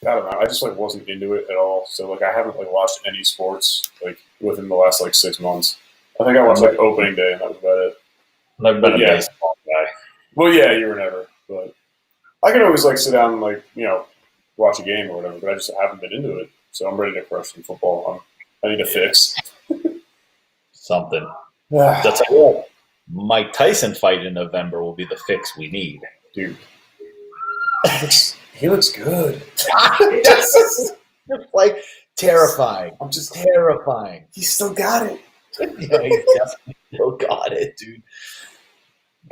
I don't know. I just like wasn't into it at all. So like I haven't like watched any sports like within the last like 6 months. I think I I've watched like never, opening day and that was about it. never been But a yeah, baseball guy. well yeah, you were never. But I can always like sit down and like watch a game or whatever. But I just haven't been into it. So I'm ready to crush some football. I need a fix. Something. Ah, That's like Mike Tyson fight in November will be the fix we need. dude, he looks good. It's like terrifying. I'm just Terrifying. He's still got it. Yeah, he's definitely still got it, dude.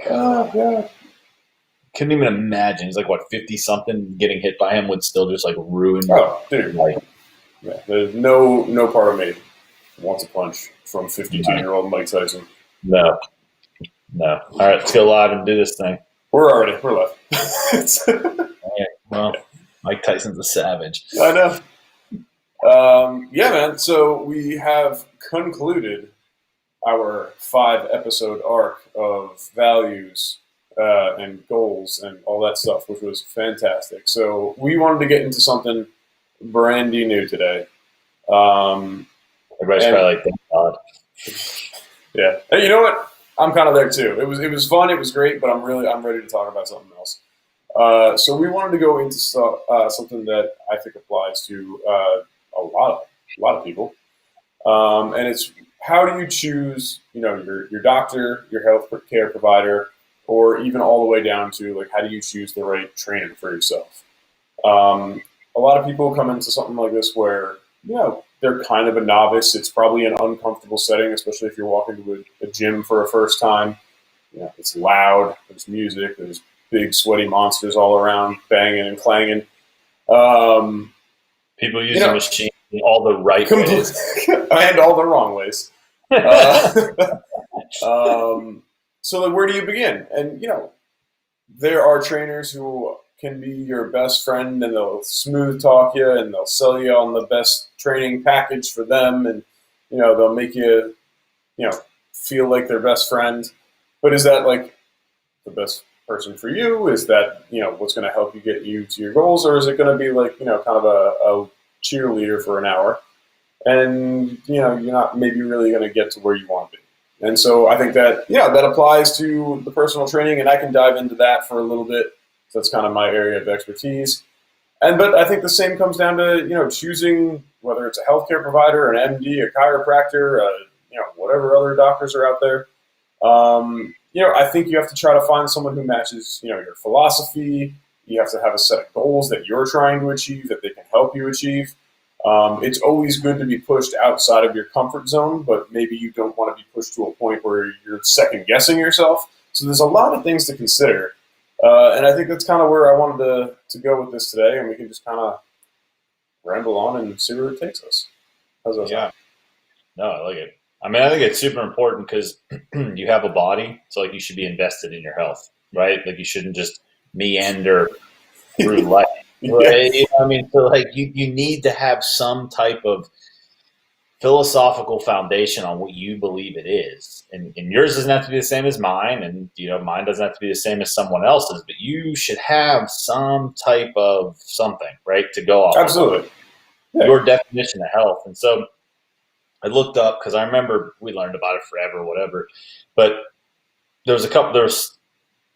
Oh god. Couldn't even imagine. He's like, what, 50 something? Getting hit by him would still just like ruin Oh, dude. like Yeah, there's no part of me wants a punch from 52-year-old Mike Tyson. no. No. All right, let's go live and do this thing. We're left. Yeah, well, Mike Tyson's a savage. I know. Yeah, man. So we have concluded our 5-episode arc of values and goals and all that stuff, which was fantastic. So we wanted to get into something brandy new today. Everybody's And- probably like, thank God. Yeah. Hey, you know what? I'm kind of there too. It was fun. It was great, but I'm ready to talk about something else. So we wanted to go into something that I think applies to a lot of people, and it's how do you choose, your doctor, your health care provider, or even all the way down to like how do you choose the right trainer for yourself? A lot of people come into something like this where they're kind of a novice. It's probably an uncomfortable setting, especially if you're walking to a gym for a first time. It's loud. There's music. There's big sweaty monsters all around, banging and clanging. People use the machine in all the right ways. And all the wrong ways. So then where do you begin? And, there are trainers who can be your best friend and they'll smooth talk you and they'll sell you on the best training package for them. And, they'll make you, feel like their best friend. But is that like the best person for you? Is that, what's going to help you get you to your goals? Or is it going to be like, kind of a cheerleader for an hour? And, you're not maybe really going to get to where you want to be. And so I think that, that applies to the personal training, and I can dive into that for a little bit. So that's kind of my area of expertise. But I think the same comes down to, choosing whether it's a healthcare provider, an MD, a chiropractor, whatever other doctors are out there. I think you have to try to find someone who matches, your philosophy. You have to have a set of goals that you're trying to achieve, that they can help you achieve. It's always good to be pushed outside of your comfort zone, but maybe you don't want to be pushed to a point where you're second guessing yourself. So there's a lot of things to consider. And I think that's kind of where I wanted to go with this today, and we can just kind of ramble on and see where it takes us. How's that sound? No, I like it. I mean, I think it's super important because you have a body, so like you should be invested in your health, right? Like you shouldn't just meander through life. Right? Yeah. I mean, so like you need to have some type of philosophical foundation on what you believe it is. And yours doesn't have to be the same as mine, and mine doesn't have to be the same as someone else's, but you should have some type of something, right, to go off. Absolutely. Yeah. Your definition of health. And so I looked up because I remember we learned about it forever, whatever. But there's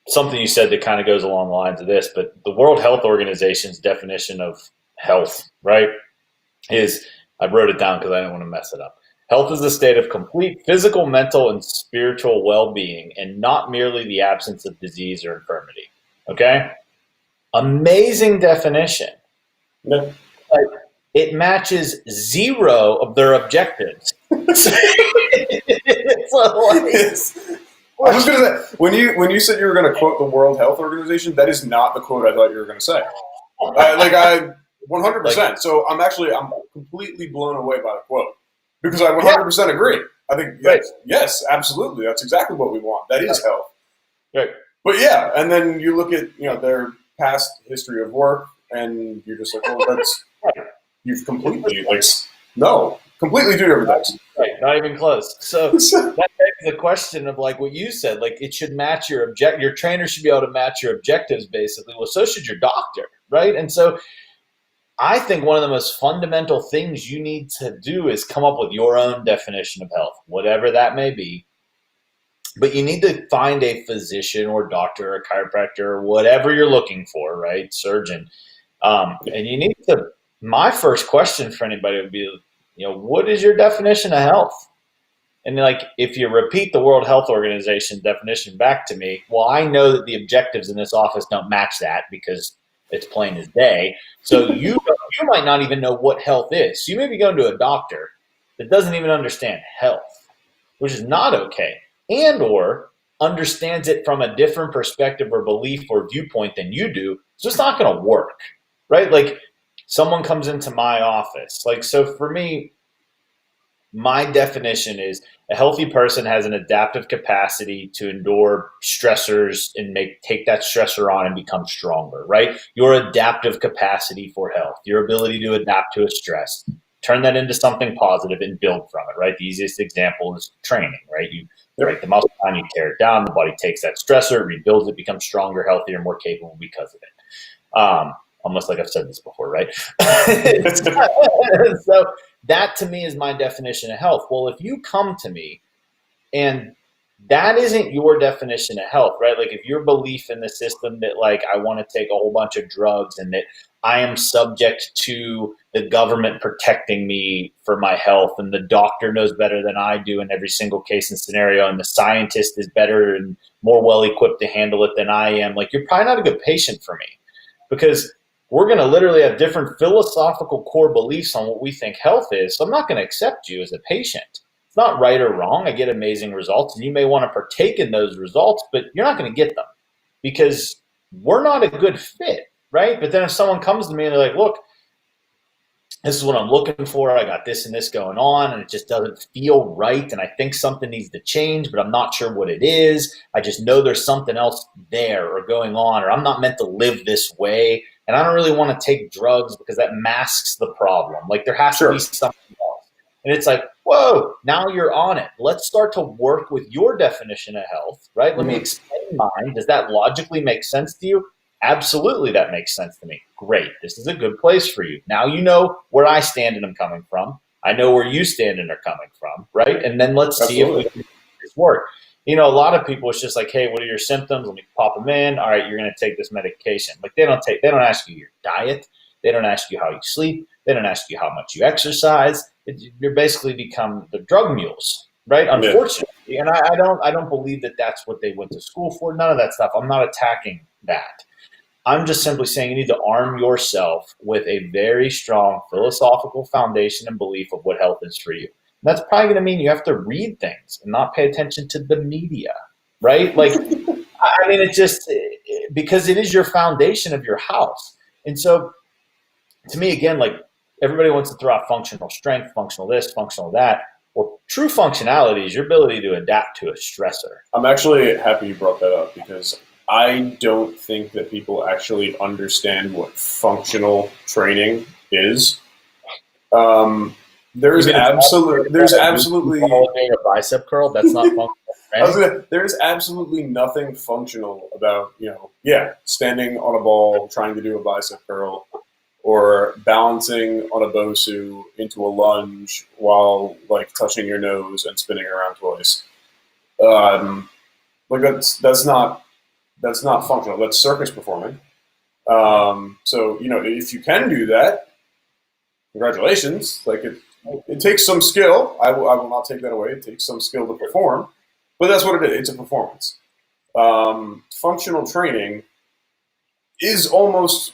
something you said that kind of goes along the lines of this, but the World Health Organization's definition of health, right, is, I wrote it down because I didn't want to mess it up. Health is the state of complete physical, mental, and spiritual well-being, and not merely the absence of disease or infirmity. Okay? Amazing definition. Yeah. Like, it matches 0 of their objectives. I was going to say, when you said you were going to quote the World Health Organization, that is not the quote I thought you were going to say. 100%. So I'm completely blown away by the quote because I 100% agree. I think yes, absolutely, that's exactly what we want. That is health. Right. But yeah, and then you look at their past history of work, and you're just like, well, that's you've completely completely two different things. Right, not even close. So that begs the question of like what you said, like it should match your your trainer should be able to match your objectives basically. Well, so should your doctor, right? And so I think one of the most fundamental things you need to do is come up with your own definition of health, whatever that may be. But you need to find a physician or doctor or chiropractor or whatever you're looking for, right? Surgeon. And you need to, my first question for anybody would be, what is your definition of health? And like, if you repeat the World Health Organization definition back to me, well, I know that the objectives in this office don't match that because it's plain as day. So you might not even know what health is. So you may be going to a doctor that doesn't even understand health, which is not okay, and or understands it from a different perspective or belief or viewpoint than you do. So it's not going to work, right? Like someone comes into my office, like, so for me, my definition is a healthy person has an adaptive capacity to endure stressors and take that stressor on and become stronger, right? Your adaptive capacity for health, your ability to adapt to a stress, turn that into something positive and build from it, right? The easiest example is training, right? You break the muscle down, you tear it down, the body takes that stressor, rebuilds it, becomes stronger, healthier, more capable because of it. Almost like I've said this before, right? So that to me is my definition of health. Well, if you come to me and that isn't your definition of health, right? Like if your belief in the system that like I want to take a whole bunch of drugs and that I am subject to the government protecting me for my health and the doctor knows better than I do in every single case and scenario and the scientist is better and more well equipped to handle it than I am, like you're probably not a good patient for me because we're going to literally have different philosophical core beliefs on what we think health is. So I'm not going to accept you as a patient. It's not right or wrong. I get amazing results, and you may want to partake in those results, but you're not going to get them because we're not a good fit, right? But then if someone comes to me and they're like, look, this is what I'm looking for. I got this and this going on, and it just doesn't feel right. And I think something needs to change, but I'm not sure what it is. I just know there's something else there or going on, or I'm not meant to live this way. And I don't really want to take drugs because that masks the problem. Like there has to be something else. And it's like, whoa, now you're on it. Let's start to work with your definition of health, right? Let me explain mine. Does that logically make sense to you? Absolutely, that makes sense to me. Great. This is a good place for you. Now you know where I stand and I'm coming from. I know where you stand and are coming from, right? And then let's see if we can make this work. A lot of people, it's just like, hey, what are your symptoms? Let me pop them in. All right, you're going to take this medication. Like they don't ask you your diet. They don't ask you how you sleep. They don't ask you how much you exercise. You're basically become the drug mules, right? Unfortunately. And I don't believe that that's what they went to school for. None of that stuff. I'm not attacking that. I'm just simply saying you need to arm yourself with a very strong philosophical foundation and belief of what health is for you. And that's probably going to mean you have to read things and not pay attention to the media, right? Like, I mean, it's just because it is your foundation of your house. And so to me, again, like everybody wants to throw out functional strength, functional this, functional that. Well, true functionality is your ability to adapt to a stressor. I'm actually happy you brought that up because I don't think that people actually understand what functional training is. There's absolutely a bicep curl. That's not functional. There's absolutely nothing functional about standing on a ball trying to do a bicep curl or balancing on a BOSU into a lunge while like touching your nose and spinning around twice. Like that's not functional. That's circus performing. So if you can do that, congratulations. Like it takes some skill. I will not take that away. It takes some skill to perform, but that's what it is. It's a performance. Functional training is almost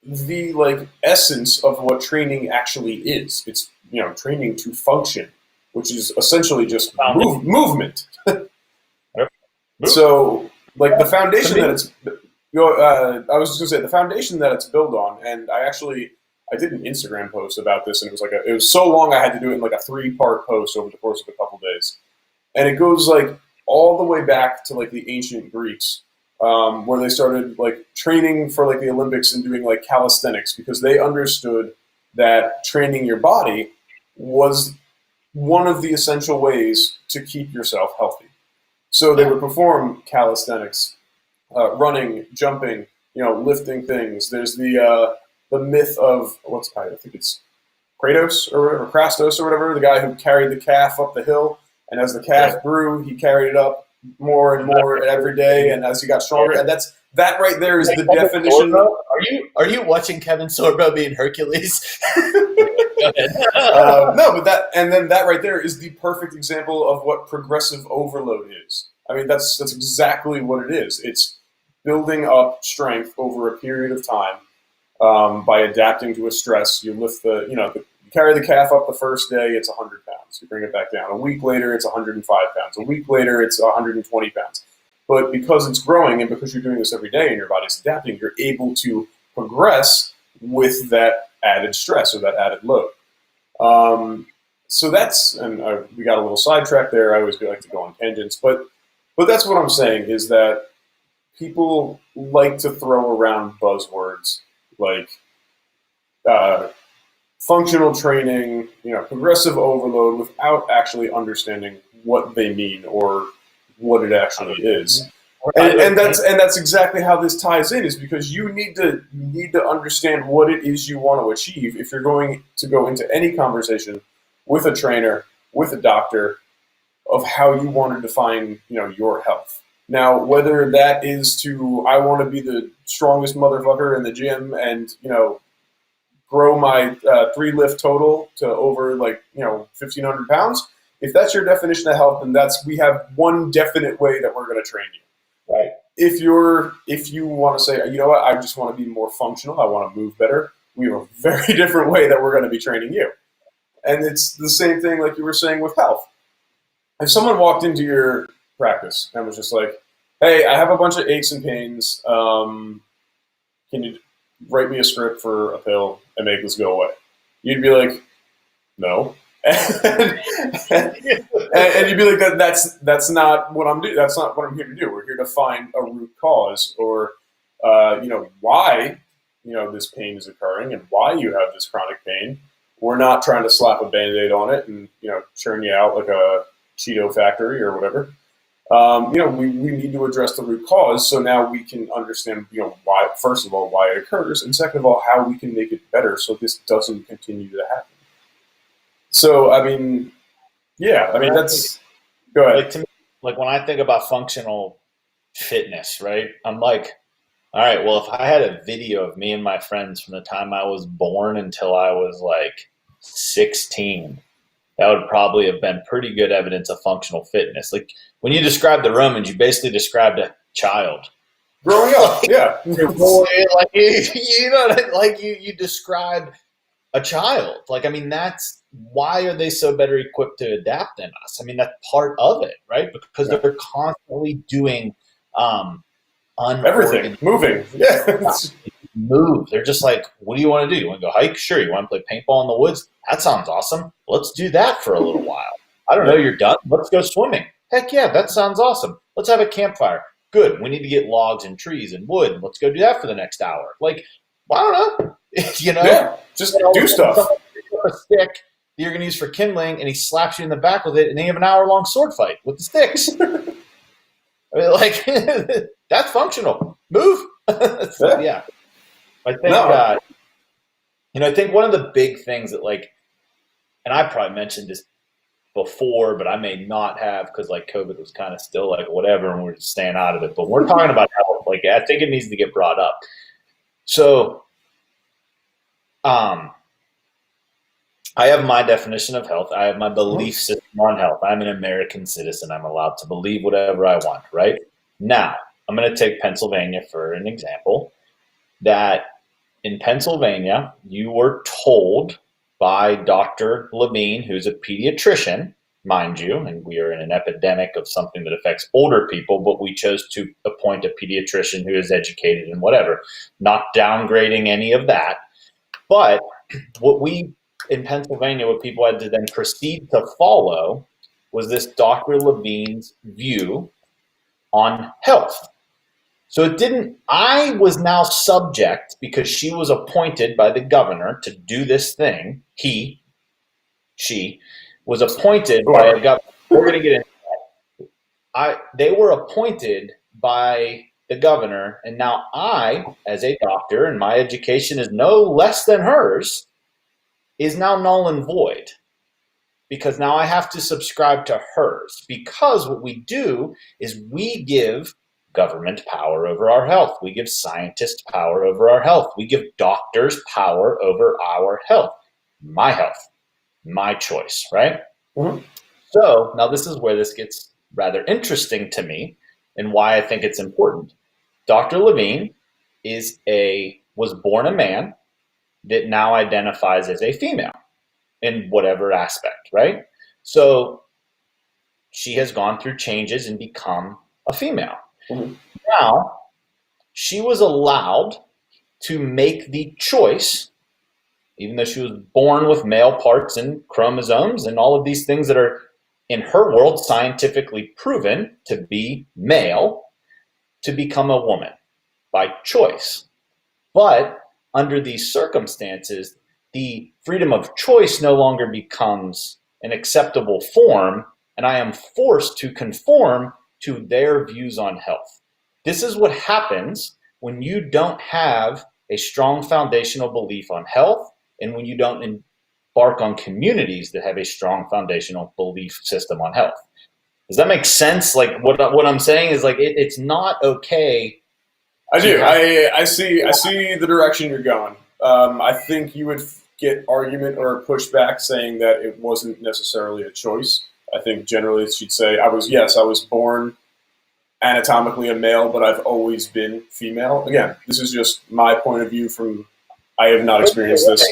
the essence of what training actually is. It's training to function, which is essentially just movement. So the foundation that it's I was just gonna say the foundation that it's built on, and I did an Instagram post about this, and it was so long I had to do it in a 3-part post over the course of a couple days, and it goes all the way back to the ancient Greeks, where they started training for the Olympics and doing calisthenics because they understood that training your body was one of the essential ways to keep yourself healthy. So they would perform calisthenics, running, jumping, lifting things. There's the the myth of I think it's Kratos or whatever, Krastos or whatever, the guy who carried the calf up the hill, and as the calf grew, he carried it up more and more every day, and as he got stronger, and that right there is the definition. Are you watching Kevin Sorbo being Hercules? No, but that right there is the perfect example of what progressive overload is. I mean, that's exactly what it is. It's building up strength over a period of time by adapting to a stress. You lift you carry the calf up the first day, it's 100 pounds. You bring it back down. A week later, it's 105 pounds. A week later, it's 120 pounds. But because it's growing and because you're doing this every day and your body's adapting, you're able to progress with that added stress or that added load. So we got a little sidetracked there. I always like to go on tangents, but that's what I'm saying is that people like to throw around buzzwords like functional training, progressive overload without actually understanding what they mean or what it actually is. And that's exactly how this ties in, is because you need to understand what it is you want to achieve if you're going to go into any conversation with a trainer, with a doctor, of how you want to define, your health. Now, whether that is I want to be the strongest motherfucker in the gym and, grow my 3 lift total to over 1,500 pounds. If that's your definition of health, then we have one definite way that we're going to train you. Right. If you want to say, I just want to be more functional, I want to move better, we have a very different way that we're going to be training you. And it's the same thing like you were saying with health. If someone walked into your practice and was just like, hey, I have a bunch of aches and pains, can you write me a script for a pill and make this go away? You'd be like, no. and you'd be like, that's not what I'm doing. That's not what I'm here to do. We're here to find a root cause, or why this pain is occurring and why you have this chronic pain. We're not trying to slap a Band-Aid on it and churn you out like a Cheeto factory or whatever. We need to address the root cause, so now we can understand why. First of all, why it occurs, and second of all, how we can make it better so this doesn't continue to happen. So, that's. Go ahead. To me, when I think about functional fitness, right? I'm like, all right, well, if I had a video of me and my friends from the time I was born until I was 16, that would probably have been pretty good evidence of functional fitness. Like when you described the Romans, you basically described a child. Growing up, yeah. You described a child. That's why are they so better equipped to adapt than us? I mean, that's part of it, right? Because they're constantly doing everything, moving. Yeah. Move. They're just like, what do you want to do? You want to go hike? Sure. You want to play paintball in the woods? That sounds awesome. Let's do that for a little while. I don't know. You're done. Let's go swimming. Heck yeah, that sounds awesome. Let's have a campfire. Good. We need to get logs and trees and wood. Let's go do that for the next hour. I don't know. Yeah, just do stuff. A stick that you're going to use for kindling, and he slaps you in the back with it, and then you have an hour-long sword fight with the sticks. That's functional. Move. Yeah. I think, I think one of the big things that and I probably mentioned this before, but I may not have because COVID was kind of still whatever, and we're just staying out of it. But we're talking about health. I think it needs to get brought up. So, I have my definition of health. I have my belief system on health. I'm an American citizen. I'm allowed to believe whatever I want, right? Now, I'm going to take Pennsylvania for an example. That in Pennsylvania, you were told by Dr. Levine, who's a pediatrician, mind you, and we are in an epidemic of something that affects older people, but we chose to appoint a pediatrician who is educated and whatever, not downgrading any of that. But in Pennsylvania, what people had to then proceed to follow was this Dr. Levine's view on health. So I was now subject, because she was appointed by the governor to do this thing. She was appointed by a governor. We're going to get into that. They were appointed by the governor, and now I, as a doctor, and my education is no less than hers, is now null and void because now I have to subscribe to hers. Because what we do is we give government power over our health. We give scientists power over our health. We give doctors power over our health. My health, my choice, right? Mhm. So now this is where this gets rather interesting to me and why I think it's important. Dr. Levine was born a man that now identifies as a female in whatever aspect, right? So she has gone through changes and become a female. Mhm. Now, she was allowed to make the choice, even though she was born with male parts and chromosomes and all of these things that are in her world scientifically proven to be male, to become a woman by choice. But under these circumstances, the freedom of choice no longer becomes an acceptable form, and I am forced to conform to their views on health. This is what happens when you don't have a strong foundational belief on health and when you don't embark on communities that have a strong foundational belief system on health. Does that make sense? Like what I'm saying is like it's not okay. I do. I see the direction you're going. I think you would get argument or pushback saying that it wasn't necessarily a choice. I think generally she'd say, I was born anatomically a male, but I've always been female. Again, this is just my point of view I have not experienced this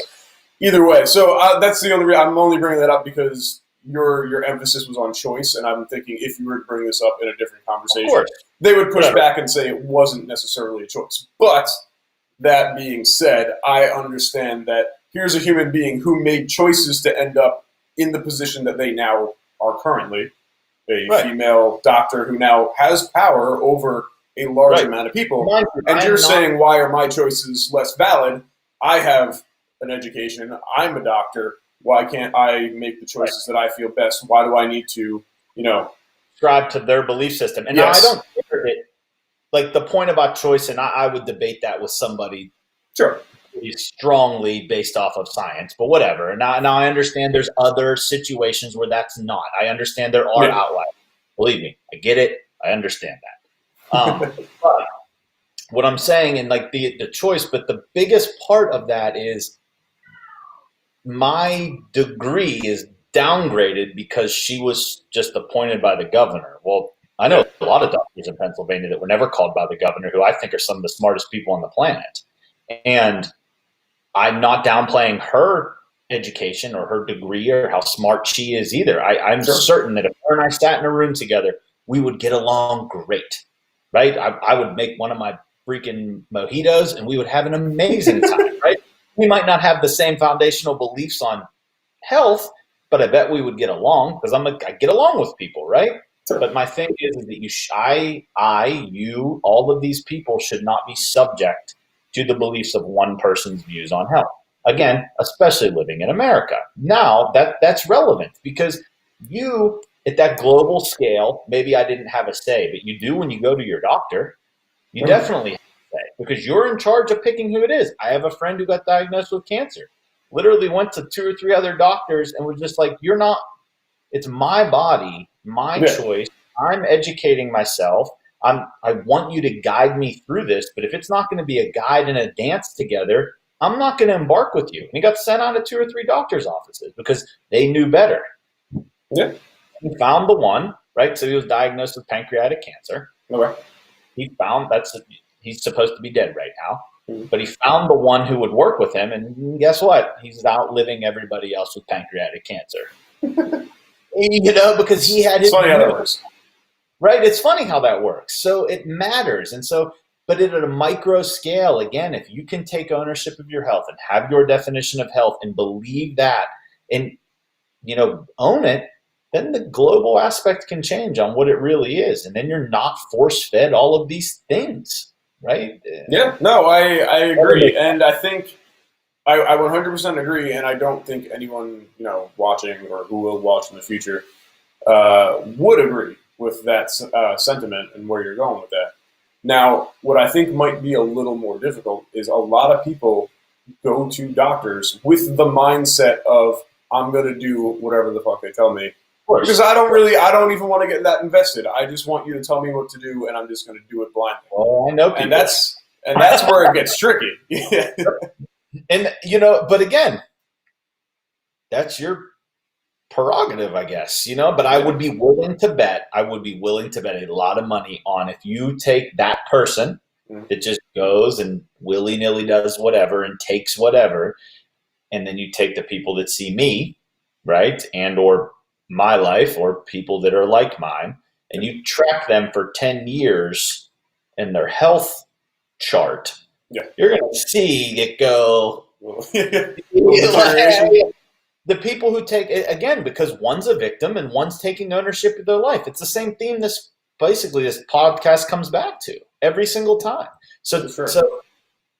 either way. So that's the only I'm only bringing that up because your emphasis was on choice, and I'm thinking if you were to bring this up in a different conversation, they would push back and say it wasn't necessarily a choice. But that being said, I understand that here's a human being who made choices to end up in the position that they now are currently, a female doctor who now has power over a large amount of people. And you're saying, why are my choices less valid? I have an education. I'm a doctor. Why can't I make the choices that I feel best? Why do I need to, subscribe to their belief system? And yes. I don't care it. Like the point about choice, and I would debate that with somebody pretty strongly based off of science, but whatever. Now I understand there's other situations where that's not. I understand there are outliers. Believe me, I get it. I understand that. But what I'm saying, and like the choice, but the biggest part of that is my degree is downgraded because she was just appointed by the governor. Well, I know a lot of doctors in Pennsylvania that were never called by the governor, who I think are some of the smartest people on the planet. And I'm not downplaying her education or her degree or how smart she is either. I'm certain that if her and I sat in a room together, we would get along great, right? I would make one of my freaking mojitos and we would have an amazing time, right? We might not have the same foundational beliefs on health, but I bet we would get along because I get along with people, right? Sure. But my thing is that you, all of these people should not be subject to the beliefs of one person's views on health. Again, especially living in America. Now that's relevant because you, at that global scale, maybe I didn't have a say, but you do when you go to your doctor. You definitely have a say because you're in charge of picking who it is. I have a friend who got diagnosed with cancer. Literally went to 2 or 3 other doctors and was just like, you're not, it's my body, my choice. I'm educating myself. I want you to guide me through this, but if it's not going to be a guide and a dance together, I'm not going to embark with you. And he got sent out to 2 or 3 doctors' offices because they knew better. Yeah. He found the one, right? So he was diagnosed with pancreatic cancer. Okay. He found he's supposed to be dead right now. But he found the one who would work with him, and guess what? He's outliving everybody else with pancreatic cancer. Because he had his. It's funny how that works. Right? It's funny how that works. So it matters. And so, but at a micro scale, again, if you can take ownership of your health and have your definition of health and believe that and, own it, then the global aspect can change on what it really is. And then you're not force-fed all of these things. Right? Yeah, no, I agree. And I think I 100% agree. And I don't think anyone, watching or who will watch in the future would agree with that sentiment and where you're going with that. Now, what I think might be a little more difficult is a lot of people go to doctors with the mindset of, I'm going to do whatever the fuck they tell me. Because I don't even want to get that invested. I just want you to tell me what to do, and I'm just going to do it blindly. Well, I know people. And that's where it gets tricky. And, but again, that's your prerogative, I guess, but I would be willing to bet a lot of money on if you take that person that just goes and willy-nilly does whatever and takes whatever, and then you take the people that see me, right, and or my life or people that are like mine, and you track them for 10 years in their health chart, you're going to see it go. The people who take it, again, because one's a victim and one's taking ownership of their life. It's the same theme this podcast comes back to every single time. So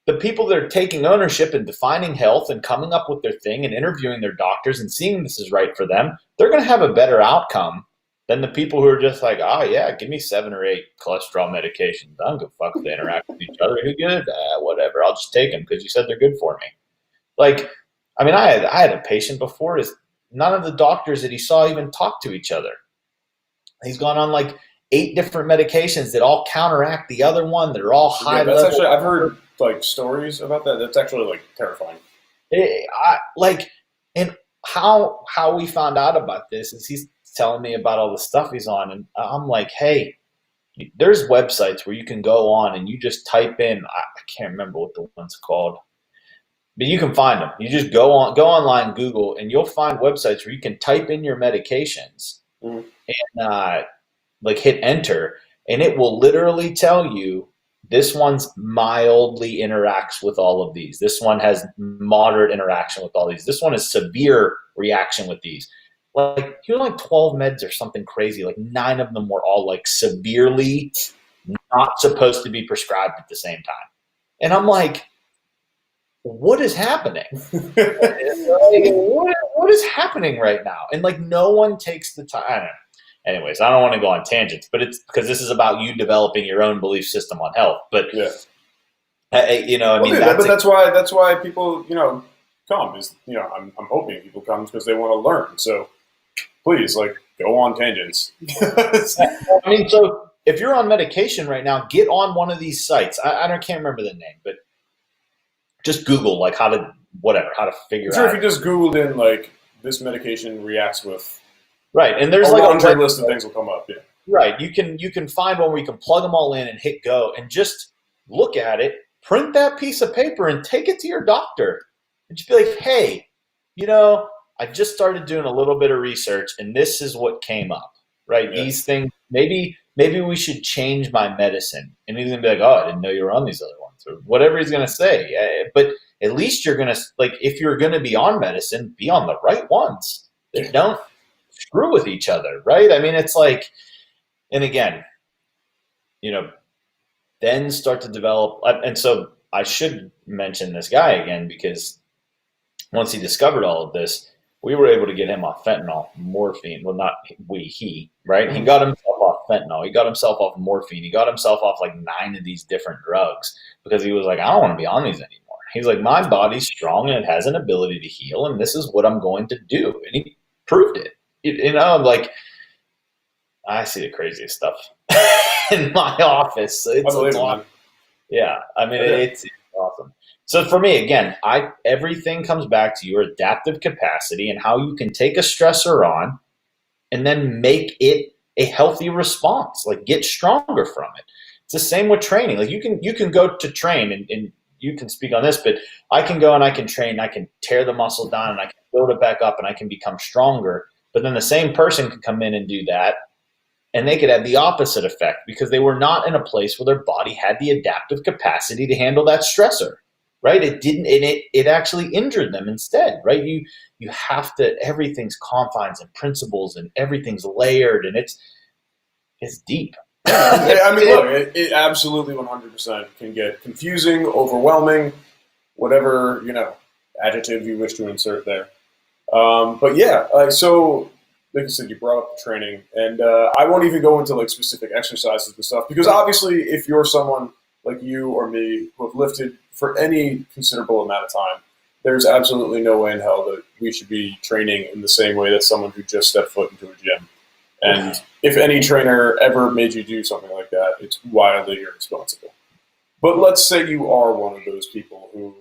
the people that are taking ownership and defining health and coming up with their thing and interviewing their doctors and seeing this is right for them, they're going to have a better outcome than the people who are just like, oh, yeah, give me 7 or 8 cholesterol medications. I don't give a fuck if they interact with each other. Who good? Whatever. I'll just take them because you said they're good for me. Like, I mean, I had a patient before. None of the doctors that he saw even talked to each other. He's gone on like 8 different medications that all counteract the other one. They're all high level. Actually, I've heard like stories about that. That's actually like terrifying. And how we found out about this is he's telling me about all the stuff he's on, and I'm like, hey, there's websites where you can go on and you just type in. I can't remember what the one's called. But you can find them. You just go online, Google, and you'll find websites where you can type in your medications and hit enter, and it will literally tell you this one's mildly interacts with all of these. This one has moderate interaction with all these. This one has severe reaction with these. Like, you're like 12 meds or something crazy. Like 9 of them were all like severely not supposed to be prescribed at the same time. And I'm like, what is happening? What is happening right now? And like, no one takes the time. I don't know. Anyways, I don't want to go on tangents, but it's because this is about you developing your own belief system on health. But that's why people come. Is I'm hoping people come because they want to learn. So please, go on tangents. I mean, so if you're on medication right now, get on one of these sites. I can't remember the name, but just Google how to figure out. Sure, if you just Googled in this medication reacts with right, and there's a laundry list of things will come up. Yeah, right. You can find one where you can plug them all in and hit go and just look at it, print that piece of paper, and take it to your doctor and just be like, hey, I just started doing a little bit of research and this is what came up. Right, yeah. These things maybe we should change my medicine, and he's gonna be like, oh, I didn't know you were on these other ones. Or whatever he's going to say. But at least you're going to, if you're going to be on medicine, be on the right ones. They don't screw with each other, right? I mean, it's like, and again, then start to develop. And so I should mention this guy again, because once he discovered all of this, we were able to get him off fentanyl, morphine. Well, not he, right? Mm-hmm. He got himself off fentanyl. He got himself off morphine. He got himself off 9 of these different drugs because he was like, I don't want to be on these anymore. He's like, my body's strong and it has an ability to heal, and this is what I'm going to do. And he proved it. I'm like, I see the craziest stuff in my office. It's awesome. Yeah, I mean, it's awesome. So for me, again, everything comes back to your adaptive capacity and how you can take a stressor on and then make it a healthy response, get stronger from it. It's the same with training. You can go to train and you can speak on this, but I can go and I can train, I can tear the muscle down and I can build it back up and I can become stronger. But then the same person can come in and do that and they could have the opposite effect because they were not in a place where their body had the adaptive capacity to handle that stressor. Right? It didn't, and it actually injured them instead, right? You have to, everything's confines and principles and everything's layered and it's deep. I mean, look, it absolutely 100% can get confusing, overwhelming, whatever, adjective you wish to insert there. But yeah, so like you said, you brought up the training, and I won't even go into like specific exercises and stuff because obviously, if you're someone like you or me who have lifted for any considerable amount of time, there's absolutely no way in hell that we should be training in the same way that someone who just stepped foot into a gym. And if any trainer ever made you do something like that, it's wildly irresponsible. But let's say you are one of those people who,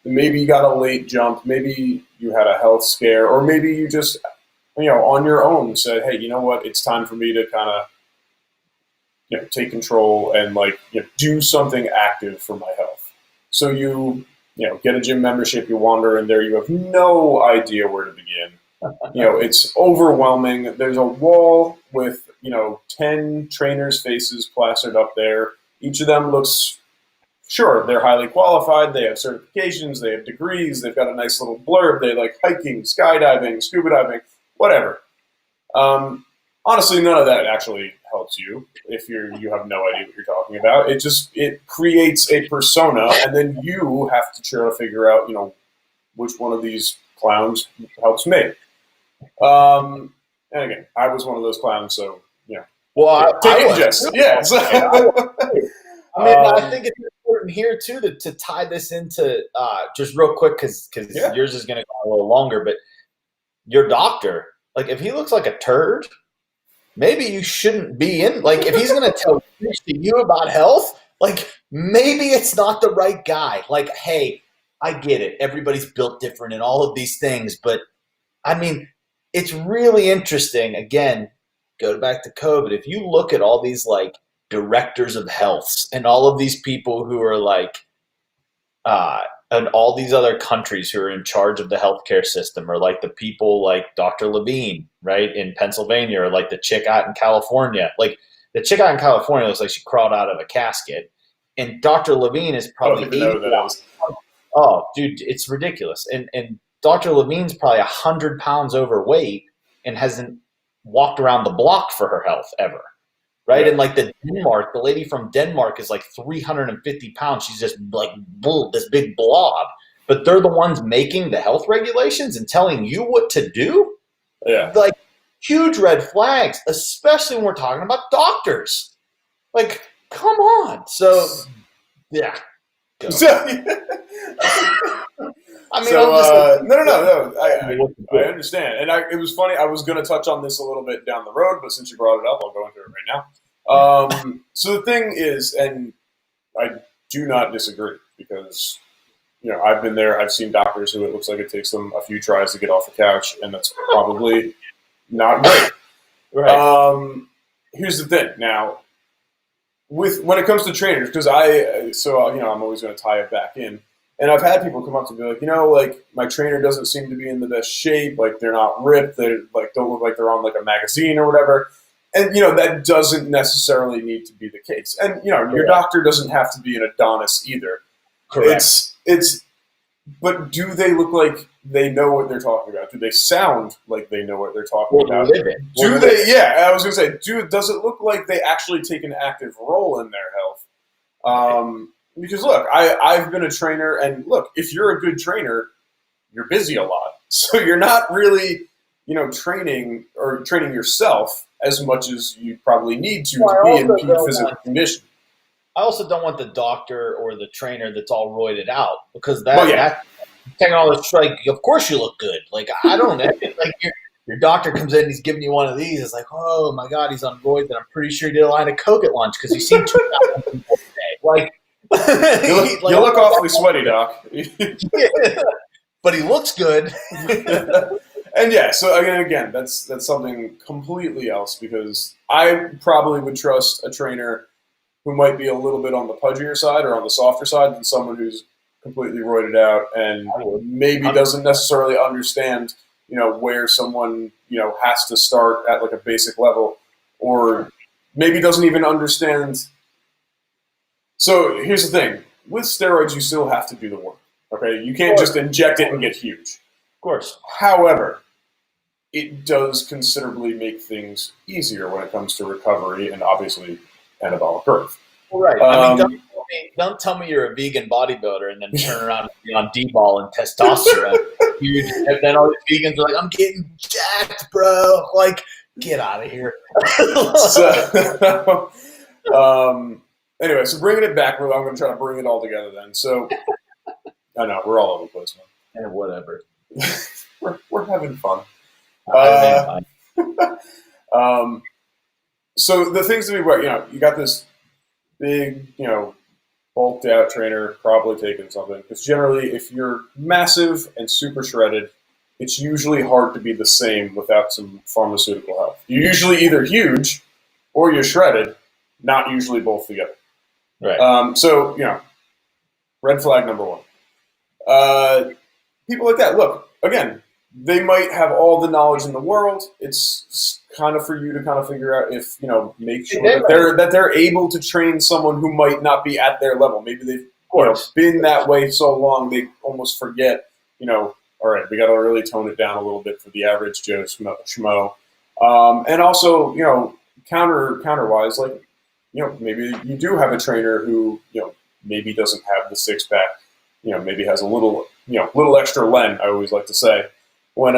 maybe you got a late jump, maybe you had a health scare, or maybe you just, on your own said, hey, you know what, it's time for me to kind of, take control and do something active for my health. So you get a gym membership, you wander in there, you have no idea where to begin. It's overwhelming. There's a wall with, 10 trainers' faces plastered up there. Each of them looks, sure, they're highly qualified. They have certifications. They have degrees. They've got a nice little blurb. They like hiking, skydiving, scuba diving, whatever. Honestly, none of that actually helps you if you have no idea what you're talking about. It creates a persona, and then you have to try to figure out, which one of these clowns helps me. And again, I was one of those clowns, so Well, take it, Jess. Yes. I think it's important here too to tie this into just real quick because yours is going to go a little longer. But your doctor, like, if he looks like a turd, maybe you shouldn't be in. Like, if he's going to tell you about health, like, maybe it's not the right guy. Like, hey, I get it. Everybody's built different and all of these things, but I mean, it's really interesting. Again, go back to COVID. If you look at all these like directors of health and all of these people who are like, and all these other countries who are in charge of the healthcare system, or like the people like Dr. Levine, right, in Pennsylvania, or like the chick out in California. Like the chick out in California looks like she crawled out of a casket, and Dr. Levine is probably I don't even know who that is. Oh, dude, it's ridiculous. And Dr. Levine's probably 100 pounds overweight and hasn't walked around the block for her health ever, right? Yeah. And like the lady from Denmark is like 350 pounds. She's just like this big blob. But they're the ones making the health regulations and telling you what to do? Yeah. Like, huge red flags, especially when we're talking about doctors. Like, come on. So, yeah. I mean, no. I understand, and it was funny. I was going to touch on this a little bit down the road, but since you brought it up, I'll go into it right now. So the thing is, and I do not disagree because I've been there. I've seen doctors who it looks like it takes them a few tries to get off the couch, and that's probably not great. Right. Here's the thing. Now, when it comes to trainers, because I'm always going to tie it back in. And I've had people come up to me like, my trainer doesn't seem to be in the best shape. Like, they're not ripped. They don't look like they're on like a magazine or whatever. And that doesn't necessarily need to be the case. And your doctor doesn't have to be an Adonis either. Correct. But do they look like they know what they're talking about? Do they sound like they know what they're talking about? Do they? Yeah, I was going to say, does it look like they actually take an active role in their health? Because look, I've been a trainer, and look, if you're a good trainer, you're busy a lot, so you're not really, training yourself as much as you probably need to be in peak physical condition. I also don't want the doctor or the trainer that's all roided out, because that's taking all this. Like, of course you look good. Like, I don't like your doctor comes in, he's giving you one of these. It's like, oh my god, he's on roids, and I'm pretty sure he did a line of coke at lunch because he's seen 2,000 people today. Like. You look awfully sweaty, Doc. But he looks good. And yeah, so again, that's something completely else, because I probably would trust a trainer who might be a little bit on the pudgier side or on the softer side than someone who's completely roided out and maybe doesn't necessarily understand, where someone, has to start at like a basic level, or maybe doesn't even understand. So here's the thing. With steroids, you still have to do the work, okay? You can't just inject it and get huge. Of course. However, it does considerably make things easier when it comes to recovery and obviously anabolic growth. Right. tell me you're a vegan bodybuilder and then turn around and be on D-ball and testosterone. And then all these vegans are like, I'm getting jacked, bro. Like, get out of here. So, anyway, so bringing it back, I'm going to try to bring it all together then. So, I know, we're all over the place, man. And whatever. we're having fun. So the things to be aware, you got this big, bulked out trainer probably taking something. Because generally, if you're massive and super shredded, it's usually hard to be the same without some pharmaceutical help. You're usually either huge or you're shredded, not usually both together. Right. So, red flag number one. People like that, look, again, they might have all the knowledge in the world. It's kind of for you to kind of figure out if, make sure that they're able to train someone who might not be at their level. Maybe they've been that way so long they almost forget, all right, we got to really tone it down a little bit for the average Joe Schmo. And also, counter-wise, like, maybe you do have a trainer who, maybe doesn't have the six-pack, maybe has a little extra len, I always like to say. But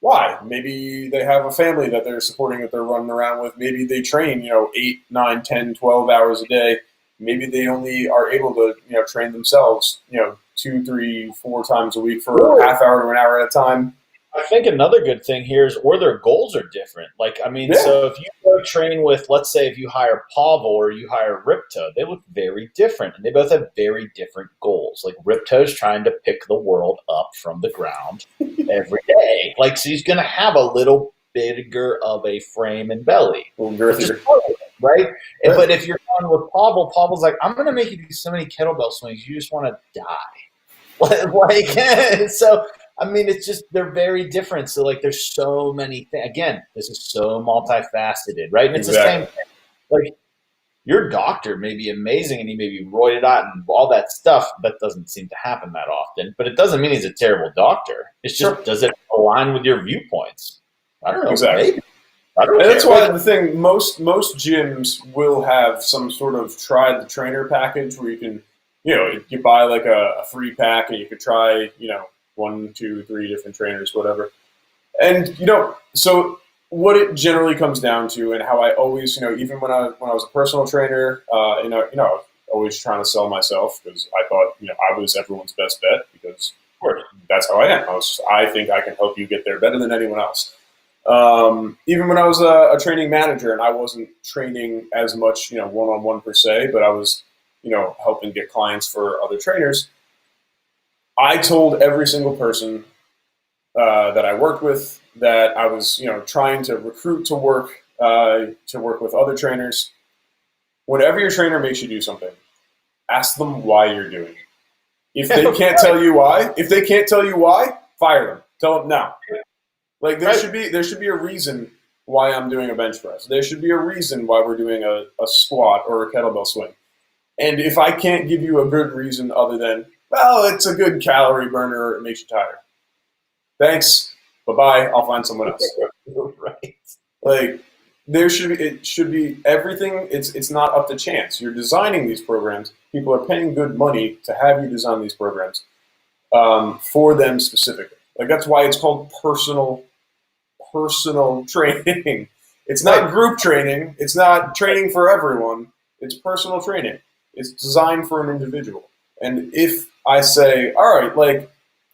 why? Maybe they have a family that they're supporting that they're running around with. Maybe they train, 8, 9, 10, 12 hours a day. Maybe they only are able to, train themselves, 2, 3, 4 times a week for a half hour to an hour at a time. I think another good thing here is, or their goals are different. Like, so if you go train with, let's say if you hire Pavel or you hire Ripto, they look very different, and they both have very different goals. Like, Ripto's trying to pick the world up from the ground every day. Like, so he's going to have a little bigger of a frame and belly. A little girthier. Right? Yeah. But if you're going with Pavel's like, I'm going to make you do so many kettlebell swings, you just want to die. So, it's just, they're very different. So, like, there's so many things. Again, this is so multifaceted, right? And it's the same thing. Like, your doctor may be amazing and he may be roided out and all that stuff. That doesn't seem to happen that often. But it doesn't mean he's a terrible doctor. It's just, does it align with your viewpoints? I don't know. Exactly. Maybe. And that's why the thing, most gyms will have some sort of try the trainer package where you can, you buy like a 3-pack and you could try, 1, 2, 3 different trainers, whatever. And, so what it generally comes down to, and how I always, even when I was a personal trainer, I was always trying to sell myself because I thought, I was everyone's best bet because that's how I am. I think I can help you get there better than anyone else. Even when I was a training manager and I wasn't training as much, one-on-one per se, but I was, helping get clients for other trainers, I told every single person that I worked with that I was, trying to recruit to work with other trainers. Whenever your trainer makes you do something, ask them why you're doing it. If they can't tell you why, fire them. Tell them no. Like there should be a reason why I'm doing a bench press. There should be a reason why we're doing a squat or a kettlebell swing. And if I can't give you a good reason other than, well, it's a good calorie burner or it makes you tired. Thanks. Bye-bye. I'll find someone else. Right. Like it should be everything. It's not up to chance. You're designing these programs. People are paying good money to have you design these programs for them specifically. Like that's why it's called personal training. It's not group training. It's not training for everyone. It's personal training. It's designed for an individual. And if I say, all right,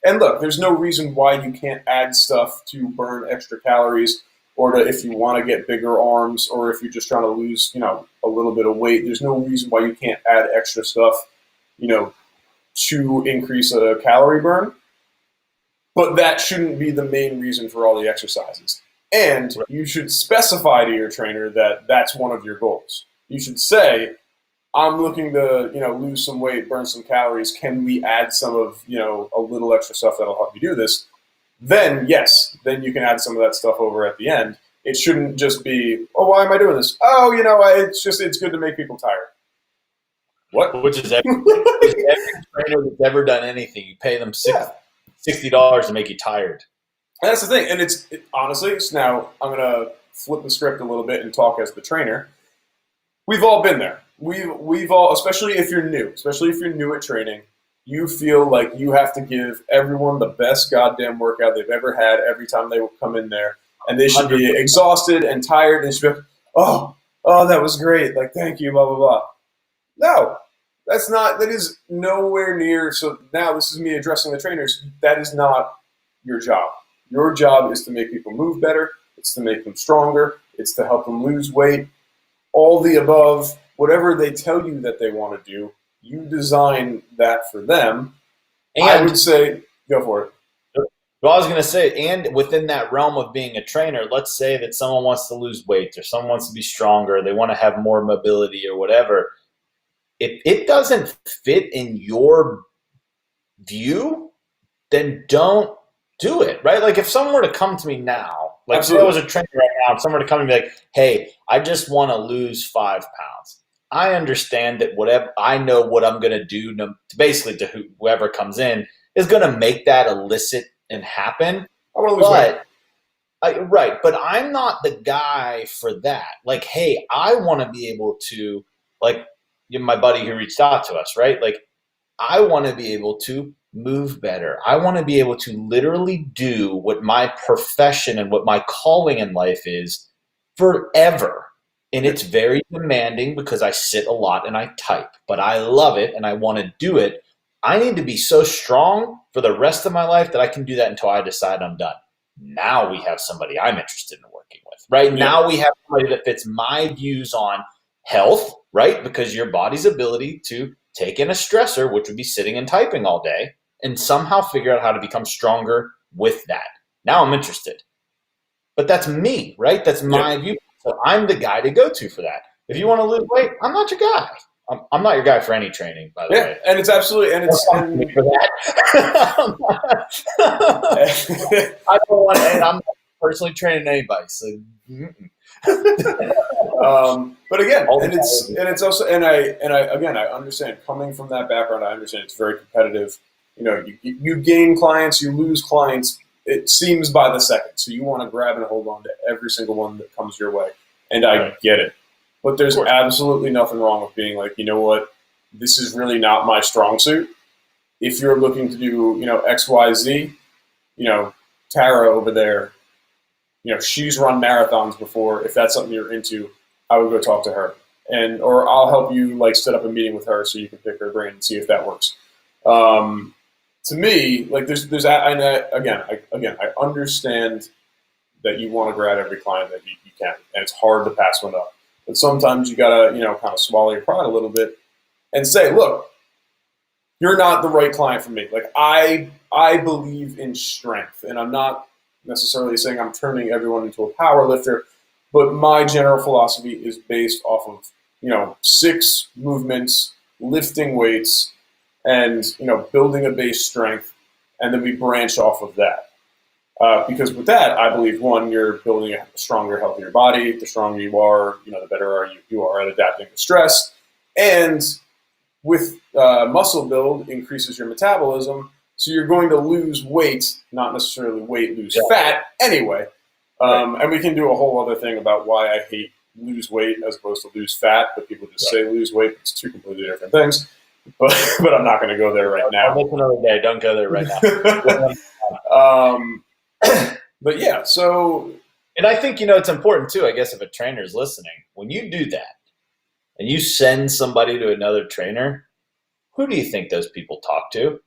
and look, there's no reason why you can't add stuff to burn extra calories or if you want to get bigger arms or if you're just trying to lose, a little bit of weight. There's no reason why you can't add extra stuff, to increase a calorie burn. But that shouldn't be the main reason for all the exercises. And you should specify to your trainer that that's one of your goals. You should say, I'm looking to, lose some weight, burn some calories. Can we add some of, a little extra stuff that'll help you do this? Then, yes, then you can add some of that stuff over at the end. It shouldn't just be, oh, why am I doing this? Oh, it's good to make people tired. What? Which is every trainer that's ever done anything. You pay them $60 to make you tired. And that's the thing. And honestly, now I'm going to flip the script a little bit and talk as the trainer. we've all been there. We've all, especially if you're new at training, you feel like you have to give everyone the best goddamn workout they've ever had every time they come in there, and they should be exhausted and tired and should be like, oh, that was great, like thank you, blah blah blah. No, that is nowhere near. So now this is me addressing the trainers. That is not your job. Your job is to make people move better. It's to make them stronger. It's to help them lose weight. All the above, whatever they tell you that they want to do, you design that for them. And I would say, go for it. Well, I was going to say, and within that realm of being a trainer, let's say that someone wants to lose weight or someone wants to be stronger, they want to have more mobility or whatever. If it doesn't fit in your view, then don't do it, right? Like if someone were to come to me now, like if I was a trainer right now, if someone were to come and be like, hey, I just want to lose 5 pounds. I understand that whatever I know what I'm going to do basically to whoever comes in is going to make that illicit and happen. I want to lose weight. Right. But I'm not the guy for that. Like, hey, I want to be able to, like my buddy who reached out to us, right? Like I want to be able to move better. I want to be able to literally do what my profession and what my calling in life is forever. And it's very demanding because I sit a lot and I type, but I love it and I want to do it. I need to be so strong for the rest of my life that I can do that until I decide I'm done. Now we have somebody I'm interested in working with, right? Yeah. Now we have somebody that fits my views on health, right? Because your body's ability to take in a stressor, which would be sitting and typing all day, and somehow figure out how to become stronger with that. Now I'm interested. But that's me, right? That's my view. So I'm the guy to go to for that. If you want to lose weight, I'm not your guy. I'm not your guy for any training, by the way. And it's absolutely, and it's for that. I don't want to, and I'm not personally training anybody. So, but again, it's also, and I understand coming from that background. I understand it's very competitive. You know, you gain clients, you lose clients. It seems by the second. So you want to grab and hold on to every single one that comes your way. And I get it. But there's absolutely nothing wrong with being like, you know what, this is really not my strong suit. If you're looking to do, X, Y, Z, Tara over there, she's run marathons before. If that's something you're into, I would go talk to her. Or I'll help you set up a meeting with her so you can pick her brain and see if that works. To me, I understand that you want to grab every client that you can, and it's hard to pass one up. But sometimes you gotta, kind of swallow your pride a little bit and say, look, you're not the right client for me. Like I believe in strength, and I'm not necessarily saying I'm turning everyone into a power lifter, but my general philosophy is based off of, 6 movements, lifting weights, and building a base strength, and then we branch off of that. Because with that, I believe, one, you're building a stronger, healthier body. The stronger you are, the better you are at adapting to stress. And with muscle build, increases your metabolism, so you're going to lose weight, not necessarily lose fat anyway. And we can do a whole other thing about why I hate lose weight as opposed to lose fat, but people just say lose weight. It's 2 completely different things. But I'm not going to go there right now. That's another day. Don't go there right now. But yeah, so. And I think, it's important too, I guess, if a trainer is listening, when you do that and you send somebody to another trainer, who do you think those people talk to?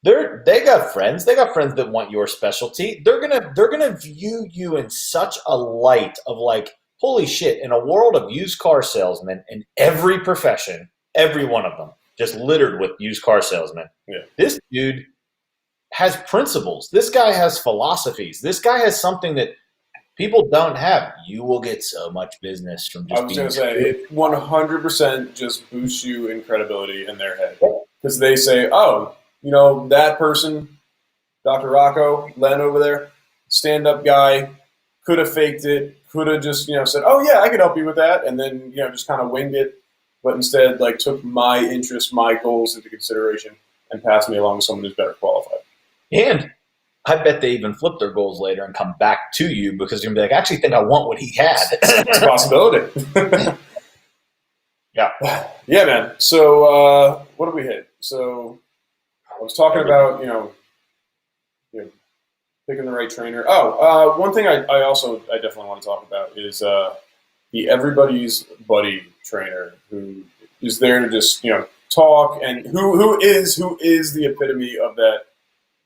They got friends. They got friends that want your specialty. They're gonna view you in such a light of like, holy shit, in a world of used car salesmen in every profession, every one of them, just littered with used car salesmen. Yeah. This dude has principles. This guy has philosophies. This guy has something that people don't have. You will get so much business from just being. I was going to say, it 100% just boosts you in credibility in their head. Because they say, oh, that person, Dr. Rocco, Len over there, stand-up guy, could have faked it, could have just, said, oh, yeah, I could help you with that, and then, just kind of winged it. But instead, took my interests, my goals into consideration and passed me along to someone who's better qualified. And I bet they even flip their goals later and come back to you because you're going to be like, I actually think I want what he had. It's a possibility. Yeah, man. So what did we hit? So I was talking about, picking the right trainer. One thing I definitely want to talk about is the everybody's buddy trainer who is there to just talk, and who is the epitome of that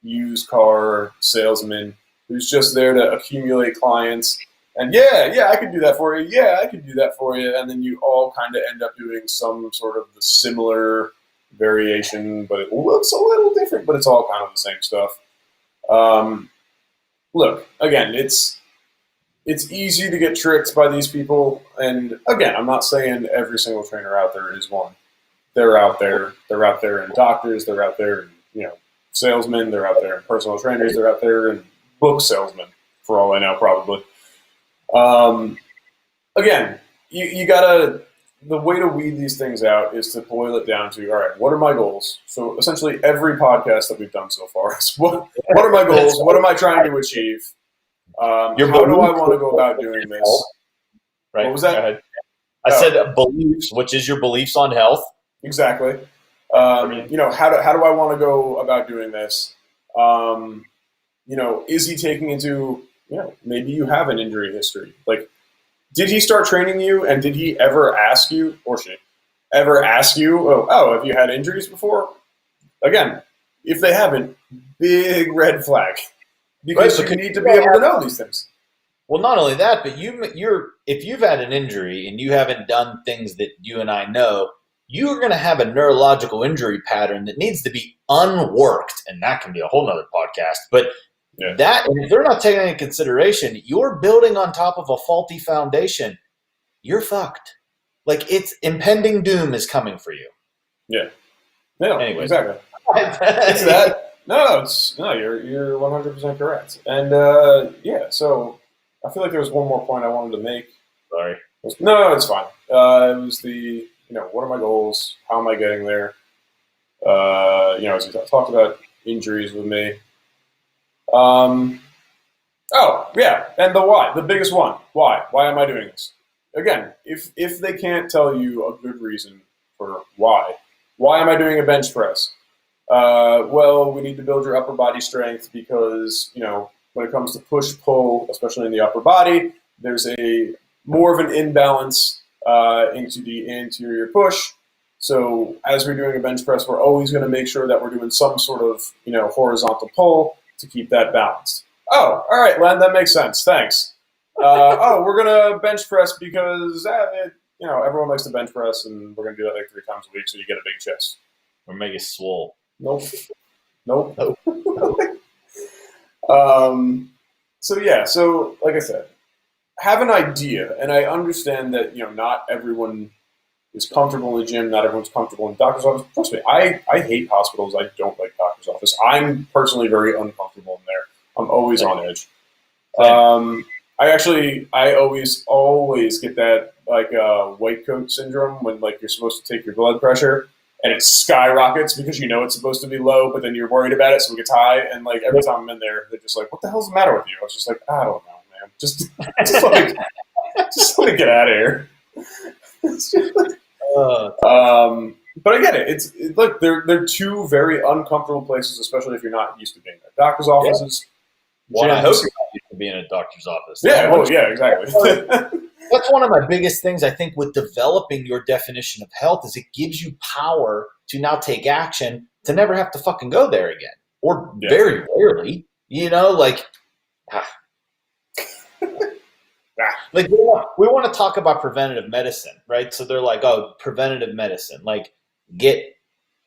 used car salesman who's just there to accumulate clients. And I could do that for you. Yeah, I could do that for you. And then you all kind of end up doing some sort of the similar variation, but it looks a little different, but it's all kind of the same stuff. Look, again, it's easy to get tricked by these people. And again, I'm not saying every single trainer out there is one. They're out there. They're out there in doctors. They're out there in, salesmen. They're out there in personal trainers. They're out there in book salesmen, for all I know, probably. Again, you gotta, the way to weed these things out is to boil it down to, all right, what are my goals? So essentially every podcast that we've done so far is what are my goals? What am I trying to achieve? How do I want to go about doing this? Right. What was that? I said beliefs, which is your beliefs on health. Exactly. How do I want to go about doing this? Is he taking into, maybe you have an injury history. Like, did he start training you, and did he ever ask you, or she ever ask you, have you had injuries before? Again, if they haven't, big red flag. Because you need to be able to know these things. Well, not only that, but if you've had an injury and you haven't done things that you and I know, you're going to have a neurological injury pattern that needs to be unworked, and that can be a whole nother podcast. But that, if they're not taking into consideration, you're building on top of a faulty foundation. You're fucked. Like, it's impending doom is coming for you. Yeah. No, anyway. Exactly. It's that. No, you're 100% correct. And so I feel like there was one more point I wanted to make. Sorry. No, it's fine. It was the, what are my goals? How am I getting there? As you talked about injuries with me. And the why, the biggest one. Why? Why am I doing this? Again, if they can't tell you a good reason for why am I doing a bench press? We need to build your upper body strength because, when it comes to push-pull, especially in the upper body, there's a more of an imbalance into the anterior push. So as we're doing a bench press, we're always going to make sure that we're doing some sort of, horizontal pull to keep that balanced. Oh, all right, Len, that makes sense. Thanks. We're going to bench press because, everyone likes to bench press, and we're going to do that like 3 times a week so you get a big chest. Or make it swole. Nope. So like I said, have an idea, and I understand that not everyone is comfortable in the gym, not everyone's comfortable in the doctor's office. Trust me, I hate hospitals. I don't like doctor's office. I'm personally very uncomfortable in there. I'm always on edge. I always get that white coat syndrome when you're supposed to take your blood pressure. And it skyrockets because it's supposed to be low, but then you're worried about it, so it gets high. And every time I'm in there, they're just like, "What the hell's the matter with you?" I was just like, "I don't know, man. Just let me get out of here." But I get it. Look, they're 2 very uncomfortable places, especially if you're not used to being there. Doctor's offices. Well, I hope you're not used to being in a doctor's office. Exactly. That's one of my biggest things, I think, with developing your definition of health is it gives you power to now take action to never have to fucking go there again. Or very rarely, we want to talk about preventative medicine, right? So they're like, oh, preventative medicine, get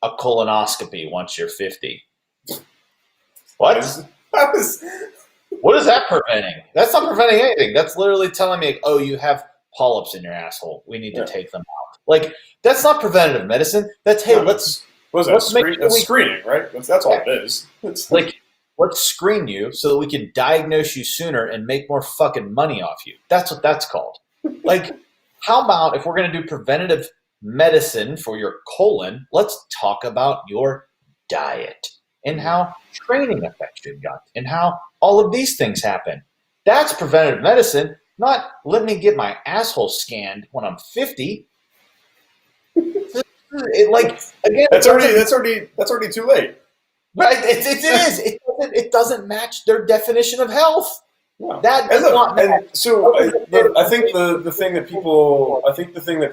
a colonoscopy once you're 50. What? What is that preventing? That's not preventing anything. That's literally telling me, oh, you have polyps in your asshole. We need to take them out. That's not preventative medicine. That's, hey, let's screening, right? That's all it is. It's let's screen you so that we can diagnose you sooner and make more fucking money off you. That's what that's called. How about if we're going to do preventative medicine for your colon, let's talk about your diet and how training affects your gut and how all of these things happen. That's preventative medicine, not let me get my asshole scanned when I'm 50. like again, that's already too late. Right? It is. It doesn't match their definition of health. No. That And does not look, match. and so I think the thing that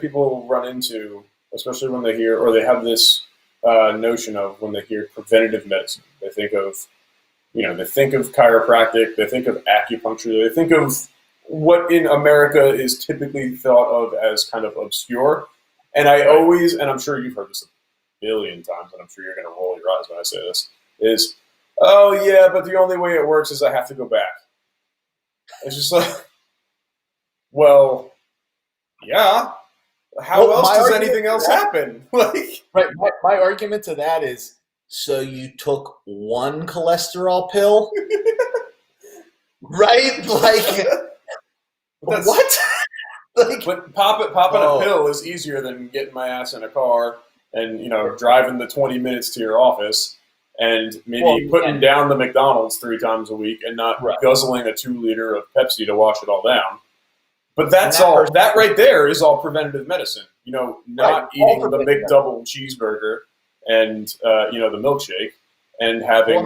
people run into, especially when they hear or they have this notion of when they hear preventative medicine, they think of chiropractic, they think of acupuncture, they think of what in America is typically thought of as kind of obscure. And I always, and I'm sure you've heard this a billion times, and I'm sure you're going to roll your eyes when I say this, is, oh yeah, but the only way it works is I have to go back. It's just like, well, yeah. How else does anything else happen? Like, right. My argument to that is, so you took one cholesterol pill, right? Like, what? Like, but popping a pill is easier than getting my ass in a car and driving the 20 minutes to your office and maybe putting down the McDonald's 3 times a week and not guzzling a 2-liter of Pepsi to wash it all down. But that right there is all preventative medicine. Not eating the McDouble cheeseburger and the milkshake, and having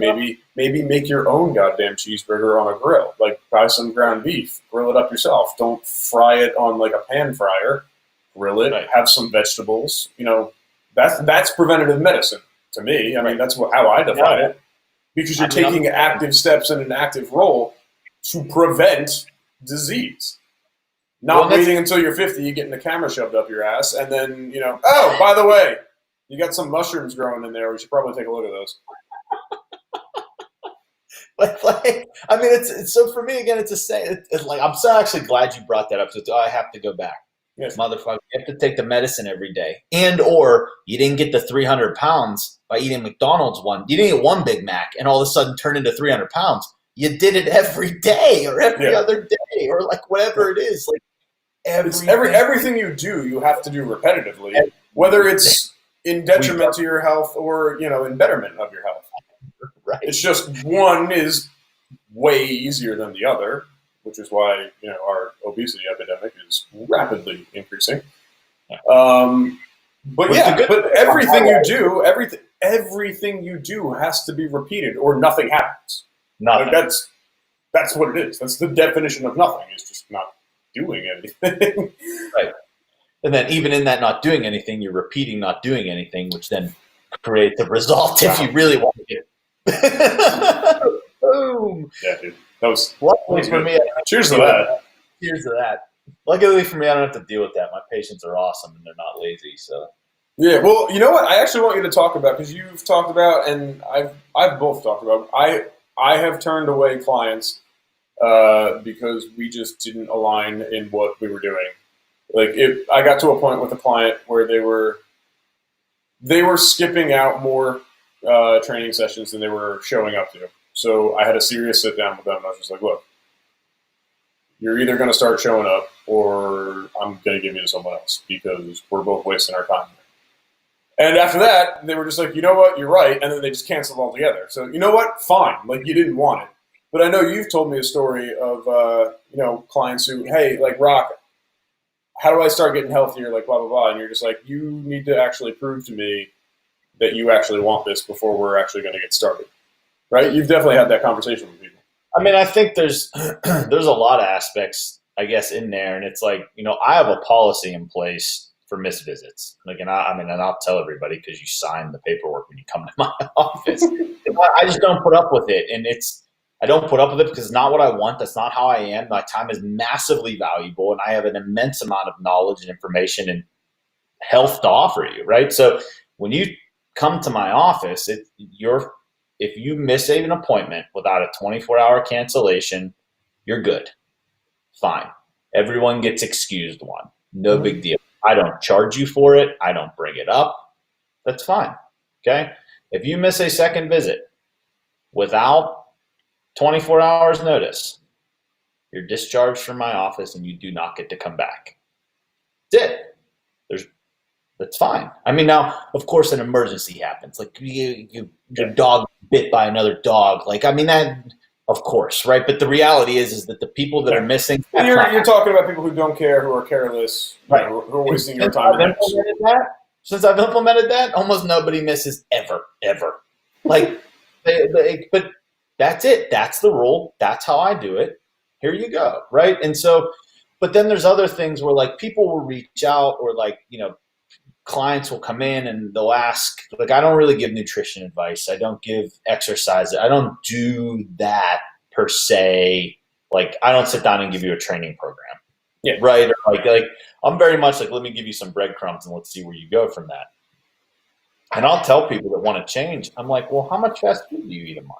maybe make your own goddamn cheeseburger on a grill. Like, buy some ground beef, grill it up yourself. Don't fry it on like a pan fryer. Grill it. Have some vegetables. That's preventative medicine to me. I mean, that's how I define it. Because you're taking active steps in an active role to prevent disease. Not waiting until you're 50, you getting the camera shoved up your ass, and then, oh, by the way, you got some mushrooms growing in there. We should probably take a look at those. I mean, it's so for me, again, it's a say. It's like, I'm so actually glad you brought that up. So I have to go back. Yes. Motherfucker, you have to take the medicine every day. Or you didn't get the 300 pounds by eating McDonald's one. You didn't eat one Big Mac and all of a sudden turn into 300 pounds. You did it every day or every other day or like whatever it is. Like everything you do, you have to do repetitively, whether it's in detriment to your health or, in betterment of your health. Right. It's just one is way easier than the other, which is why, our obesity epidemic is rapidly increasing. But everything you do has to be repeated or nothing happens. Nothing. Like that's what it is. That's the definition of nothing, is just not doing anything. Right. And then even in that not doing anything, you're repeating not doing anything, which then creates a result if you really want to. Boom. Yeah, dude. That was for me. Cheers to that. Cheers to that. Luckily for me, I don't have to deal with that. My patients are awesome and they're not lazy. So. Yeah, well, you know what? I actually want you to talk about, because you've talked about, and I've both talked about. I have turned away clients because we just didn't align in what we were doing. Like, I got to a point with a client where they were skipping out more training sessions than they were showing up to. So I had a serious sit down with them. I was just like, look, you're either going to start showing up or I'm going to give you to someone else, because we're both wasting our time. And after that, they were just like, you know what, you're right. And then they just canceled altogether. So, you know what, fine. Like, you didn't want it. But I know you've told me a story of, clients who, hey, like, Rock, how do I start getting healthier? Like, blah, blah, blah. And you're just like, you need to actually prove to me that you actually want this before we're actually going to get started. Right? You've definitely had that conversation with people. I mean, I think there's a lot of aspects, I guess, in there. And it's like, I have a policy in place for missed visits. Like, and I'll tell everybody, because you sign the paperwork when you come to my office. I just don't put up with it. And I don't put up with it because it's not what I want. That's not how I am. My time is massively valuable, and I have an immense amount of knowledge and information and health to offer you, right? So when you come to my office, if you miss an appointment without a 24-hour cancellation, you're good. Fine. Everyone gets excused one. No big deal. I don't charge you for it. I don't bring it up. That's fine. Okay? If you miss a second visit without 24 hours notice, you're discharged from my office and you do not get to come back. That's it. That's fine. I mean, now, of course, an emergency happens. Like, your dog bit by another dog. Like, I mean, that, of course, right? But the reality is that the people that are missing. And you're talking about people who don't care, who are careless, right? Who are wasting your time. since I've implemented that, almost nobody misses ever. Like, but that's it. That's the rule. That's how I do it. Here you go, right? And so, but then there's other things where like people will reach out, or like, clients will come in and they'll ask, like, I don't really give nutrition advice. I don't give exercise. I don't do that per se. Like, I don't sit down and give you a training program. Yeah. Right. Or like I'm very much like, let me give you some breadcrumbs and let's see where you go from that. And I'll tell people that want to change. I'm like, well, how much fast food do you eat a month?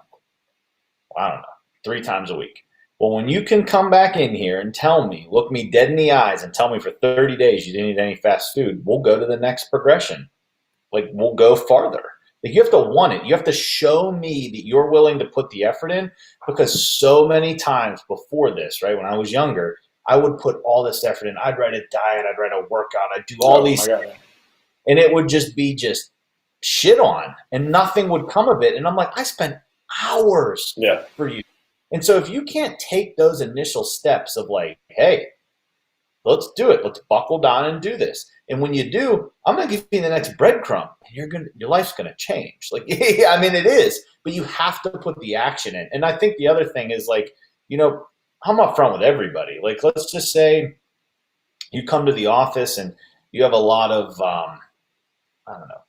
Well, I don't know, 3 times a week. Well, when you can come back in here and tell me, look me dead in the eyes and tell me for 30 days you didn't eat any fast food, we'll go to the next progression. Like, we'll go farther. Like, you have to want it. You have to show me that you're willing to put the effort in, because so many times before this, right, when I was younger, I would put all this effort in. I'd write a diet. I'd write a workout. I'd do all these things. And it would just be just shit on, and nothing would come of it. And I'm like, I spent hours for you. And so if you can't take those initial steps of like, hey, let's do it. Let's buckle down and do this. And when you do, I'm going to give you the next breadcrumb, and your life's going to change. Like, I mean, it is, but you have to put the action in. And I think the other thing is like, I'm upfront with everybody. Like, let's just say you come to the office and you have a lot of, I don't know,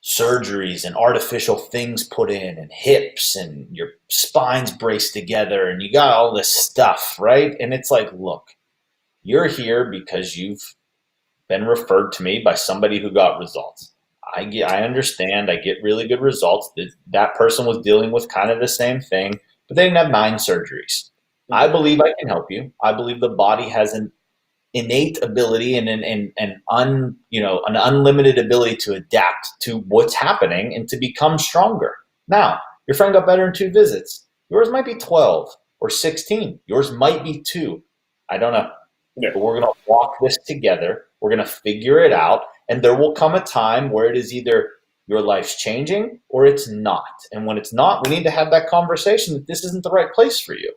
surgeries and artificial things put in, and hips, and your spine's braced together, and you got all this stuff, right? And it's like, look, you're here because you've been referred to me by somebody who got results. I understand. I get really good results. That person was dealing with kind of the same thing, but they didn't have 9 surgeries. I believe I can help you. I believe the body has an innate ability and an unlimited ability to adapt to what's happening and to become stronger. Now, your friend got better in 2 visits. Yours might be 12 or 16. Yours might be 2. I don't know. Yeah. But we're going to walk this together. We're going to figure it out. And there will come a time where it is either your life's changing or it's not. And when it's not, we need to have that conversation that this isn't the right place for you.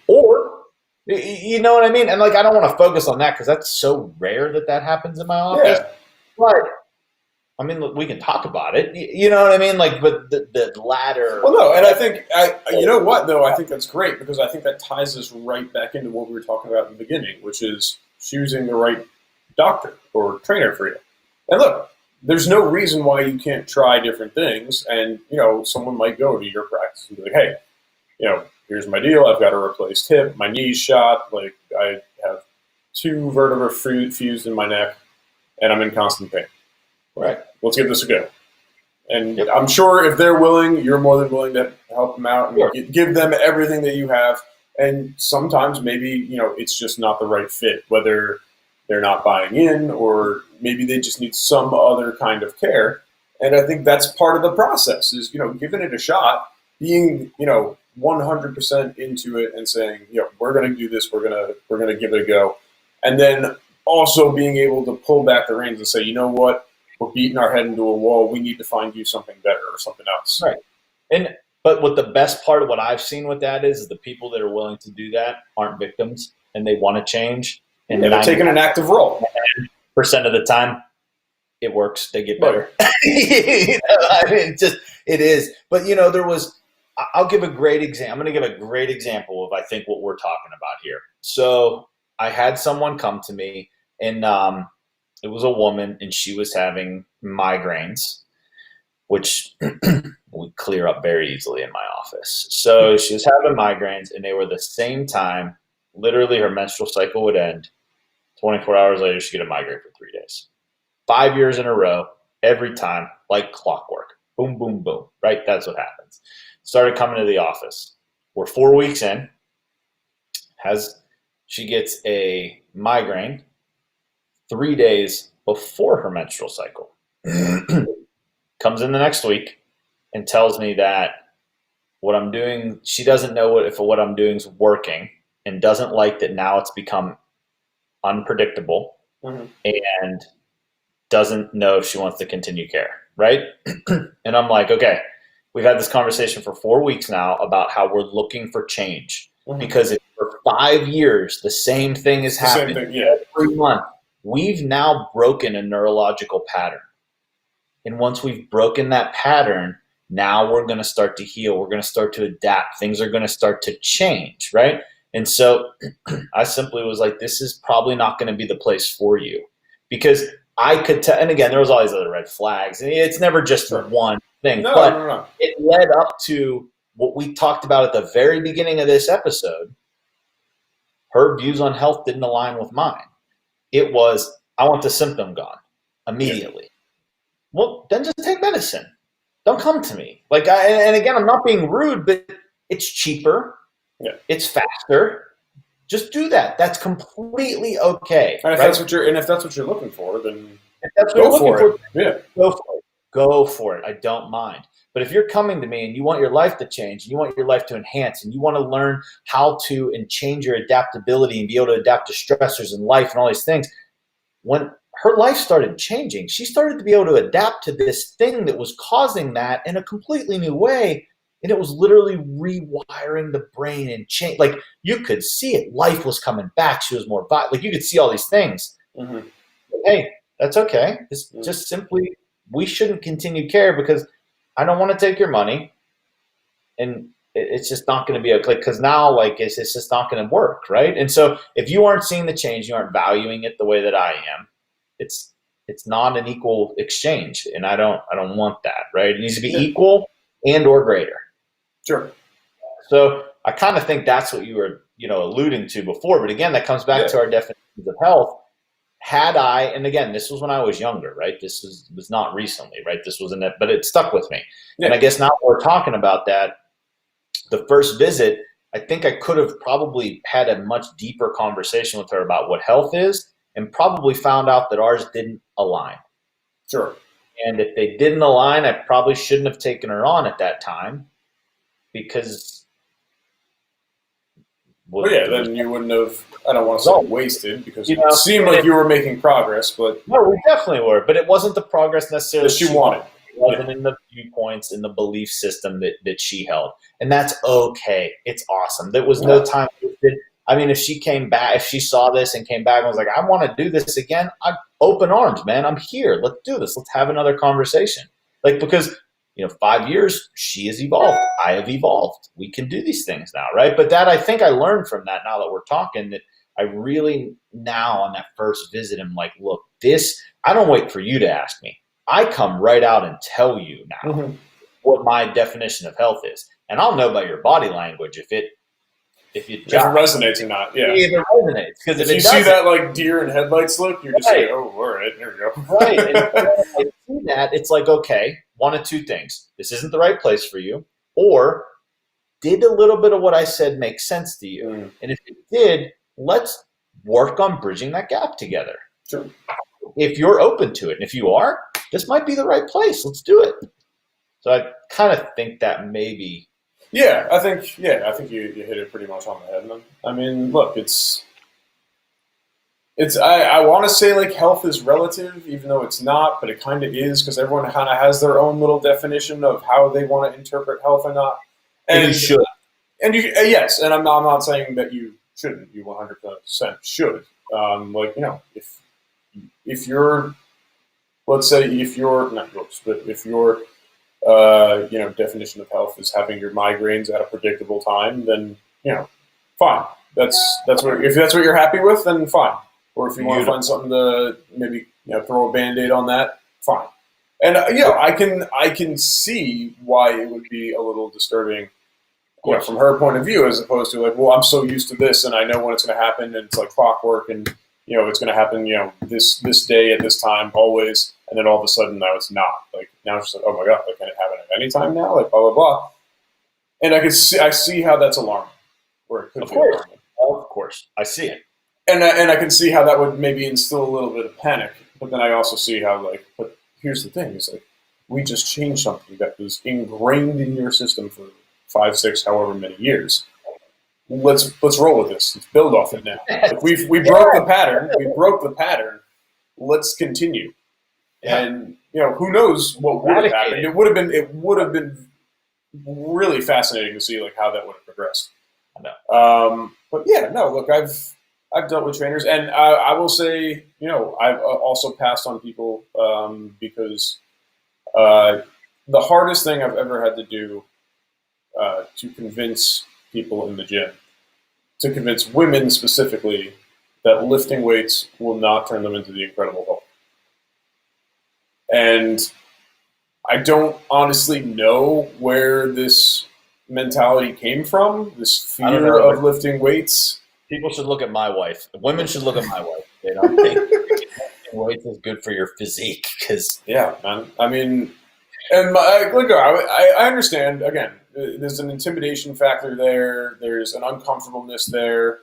Or, you know what I mean? And like, I don't want to focus on that because that's so rare that happens in my office. Yeah. But I mean, look, we can talk about it. You know what I mean? Like, but the latter. Well, no, and I think you know what though? I think that's great, because I think that ties us right back into what we were talking about in the beginning, which is choosing the right doctor or trainer for you. And look, there's no reason why you can't try different things. And someone might go to your practice and be like, hey, here's my deal. I've got a replaced hip. My knee's shot. Like, I have 2 vertebrae fused in my neck, and I'm in constant pain. Right. Let's give this a go. And I'm sure if they're willing, you're more than willing to help them out and give them everything that you have. And sometimes maybe, it's just not the right fit, whether they're not buying in or maybe they just need some other kind of care. And I think that's part of the process is, giving it a shot, being, 100% into it and saying, we're going to do this. We're going to give it a go. And then also being able to pull back the reins and say, you know what? We're beating our head into a wall. We need to find you something better or something else. Right. But what the best part of what I've seen with that is the people that are willing to do that aren't victims, and they want to change. And they're taking an active role. % of the time, it works. They get better. I mean, it is. But I'll give a great example. I'm going to give a great example of I think what we're talking about here. So I had someone come to me, and it was a woman, and she was having migraines, which would clear up very easily in my office. So she was having migraines, and they were the same time. Literally, her menstrual cycle would end. 24 hours later, she'd get a migraine for 3 days. 5 years in a row, every time, like clockwork. Boom, boom, boom. Right? That's what happens. Started coming to the office. We're 4 weeks in. She gets a migraine 3 days before her menstrual cycle. Comes in the next week and tells me that what I'm doing, she doesn't know if what I'm doing is working, and doesn't like that now it's become unpredictable, and doesn't know if she wants to continue care, right? And I'm like, okay, we've had this conversation for 4 weeks now about how we're looking for change, because for 5 years, the same thing has happened every month. we've now broken a neurological pattern. And once we've broken that pattern, now we're going to start to heal. We're going to start to adapt. Things are going to start to change, right? And so I simply was like, this is probably not going to be the place for you, because I could tell. And again, there was all these other red flags, and it's never just one thing. No. It led up to what we talked about at the very beginning of this episode. Her views on health didn't align with mine. It was, I want the symptom gone immediately. Well, then just take medicine. Don't come to me. And again, I'm not being rude, but it's cheaper. Yeah. It's faster. Just do that. That's completely okay. And if that's what you're looking for, then if that's what go for it. Yeah. Go for it. Go for it. I don't mind. But if you're coming to me and you want your life to change, and you want your life to enhance, and you want to learn how to and change your adaptability and be able to adapt to stressors in life and all these things, when her life started changing, she started to be able to adapt to this thing that was causing that in a completely new way. And it was literally rewiring the brain and change. Like, you could see it. Life was coming back. She was more like, you could see all these things. Mm-hmm. Hey, that's okay. It's just simply, we shouldn't continue care, because I don't want to take your money, and it's just not going to be okay. Because now, it's just not going to work, right? And so, if you aren't seeing the change, you aren't valuing it the way that I am. It's not an equal exchange, and I don't want that, right? It needs to be equal and or greater. Sure. So I kind of think that's what you were, alluding to before. But again, that comes back to our definitions of health. Had I, and again, this was when I was younger, right? This was not recently, right? This wasn't it, but it stuck with me. Yeah. And I guess now that we're talking about that, the first visit, I think I could have probably had a much deeper conversation with her about what health is, and probably found out that ours didn't align. Sure. And if they didn't align, I probably shouldn't have taken her on at that time, because then you wouldn't have, I don't want to say wasted, because it seemed like you were making progress, but no, we definitely were, but it wasn't the progress necessarily that she wanted. It wasn't in the viewpoints, in the belief system that she held. And that's okay. It's awesome. There was no time wasted. I mean, if she came back, if she saw this and came back and was like, I want to do this again, I'm open arms, man. I'm here. Let's do this. Let's have another conversation. Because 5 years, she has evolved. I have evolved. We can do these things now, right? But I think I learned from that, now that we're talking, that I really now on that first visit am like, look, I don't wait for you to ask me. I come right out and tell you now what my definition of health is. And I'll know by your body language if it resonates or not. Yeah. If it resonates. Because if you see that deer in headlights look, you're just like, oh, all right, there we go. Right. And I see that, it's like, okay, one of two things. This isn't the right place for you, or did a little bit of what I said make sense to you? Mm. And if it did, let's work on bridging that gap together. Sure. If you're open to it, and if you are, this might be the right place. Let's do it. So I kind of think that maybe. Yeah, I think you hit it pretty much on the head, man. I mean, look, I want to say health is relative, even though it's not, but it kind of is, because everyone kind of has their own little definition of how they want to interpret health or not. And you should. And you, yes, and I'm not saying that you shouldn't. You 100% should. If you're, let's say, if you're not yours, but if your definition of health is having your migraines at a predictable time, then fine. If that's what you're happy with, then fine. Or if you want to find something to maybe throw a Band-Aid on that, fine. And I can see why it would be a little disturbing, from her point of view, as opposed to well, I'm so used to this and I know when it's going to happen, and it's like clockwork, and it's going to happen this day at this time always, and then all of a sudden now it's not. Now it's just like, oh my god, can it happen at any time now? Blah blah blah. And I see how that's alarming, or it could be alarming. Of course, I see it. And I can see how that would maybe instill a little bit of panic, but then I also see how but here's the thing: is we just changed something that was ingrained in your system for 5, 6, however many years. Let's roll with this. Let's build off it now. We broke the pattern. We broke the pattern. Let's continue. Yeah. And who knows what would have happened? It would have been really fascinating to see how that would have progressed. I know. But yeah, no. Look, I've dealt with trainers, and I will say, I've also passed on people because the hardest thing I've ever had to do to convince people in the gym, to convince women specifically, that lifting weights will not turn them into the Incredible Hulk. And I don't honestly know where this mentality came from, this fear of lifting weights. People should look at my wife. Women should look at my wife. They don't think lifting weights is good for your physique. Yeah, man. I mean, and I understand, again, there's an intimidation factor there. There's an uncomfortableness there.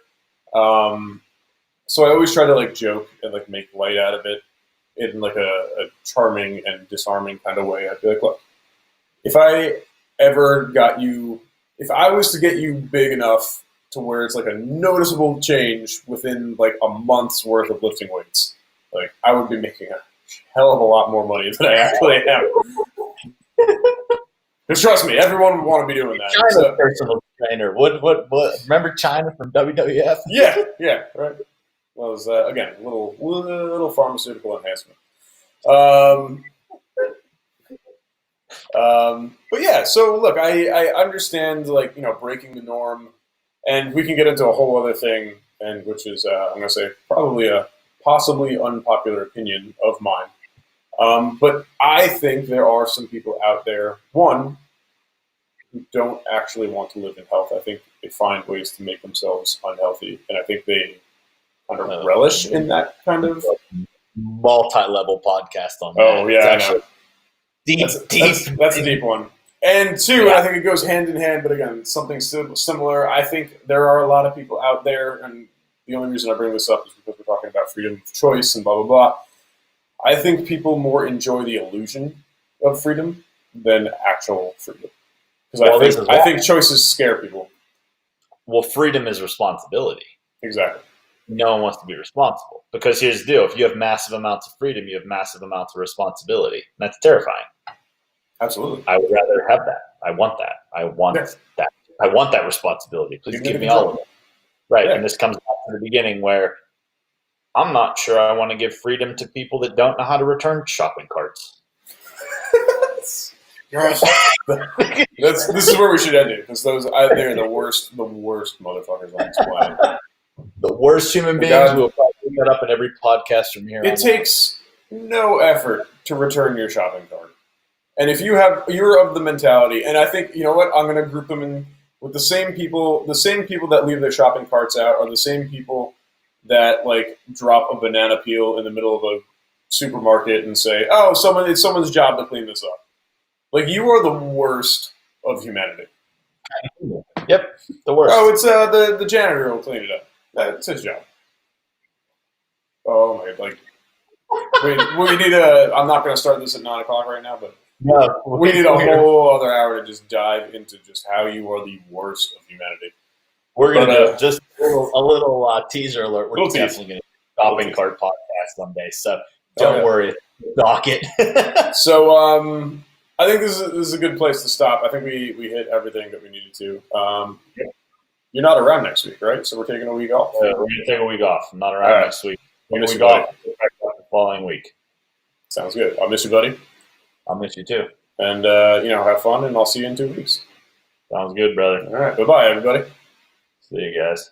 So I always try to like joke and like make light out of it in like a charming and disarming kind of way. I'd be like, look, if I was to get you big enough to where it's like a noticeable change within like a month's worth of lifting weights, like I would be making a hell of a lot more money than I actually am. Because trust me, everyone would want to be doing that. China personal trainer. What? Remember China from WWF? Yeah, right. Well, it was again a little pharmaceutical enhancement. But yeah, so look, I understand like breaking the norm, and we can get into a whole other thing, and which is I'm going to say probably a possibly unpopular opinion of mine. But I think there are some people out there, one, who don't actually want to live in health. I think they find ways to make themselves unhealthy, and I think they kind of relish in that kind of multi-level podcast on that. Oh yeah, actually deep. That's a deep one. And two, yeah. I think it goes hand in hand, but again, something similar. I think there are a lot of people out there, and the only reason I bring this up is because we're talking about freedom of choice and blah blah blah. I think people more enjoy the illusion of freedom than actual freedom. Because I think choices scare people. Well, freedom is responsibility. Exactly. No one wants to be responsible. Because here's the deal. If you have massive amounts of freedom, you have massive amounts of responsibility. And that's terrifying. Absolutely. I would rather have that. I want that. I want that. I want that responsibility. Please give me all of it. Right. Yeah. And this comes back to the beginning where I'm not sure I want to give freedom to people that don't know how to return shopping carts. This is where we should end it, because they're the worst motherfuckers on this planet. The worst human beings who will probably get up in every podcast from here on. It takes no effort to return your shopping cart. And if you're of the mentality, and I think, you know what, I'm going to group them in with the same people that leave their shopping carts out are the same people that like drop a banana peel in the middle of a supermarket and say, "Oh, it's someone's job to clean this up." Like, you are the worst of humanity. Yep, the worst. Oh, it's the janitor will clean it up. That's his job. Oh my! Like, we need I'm not going to start this at 9 o'clock right now, but no, we need a whole other hour to just dive into just how you are the worst of humanity. We're going to do just a little teaser alert. We're definitely going to do a shopping cart podcast someday, so don't worry. Dock it. So, I think this is a good place to stop. I think we hit everything that we needed to. You're not around next week, right? So we're taking a week off. We're going to take a week off. I'm not around next week. We're going to go off the following week. Sounds good. I'll miss you, buddy. I'll miss you too. And have fun, and I'll see you in 2 weeks. Sounds good, brother. All right. Bye-bye, everybody. See you guys.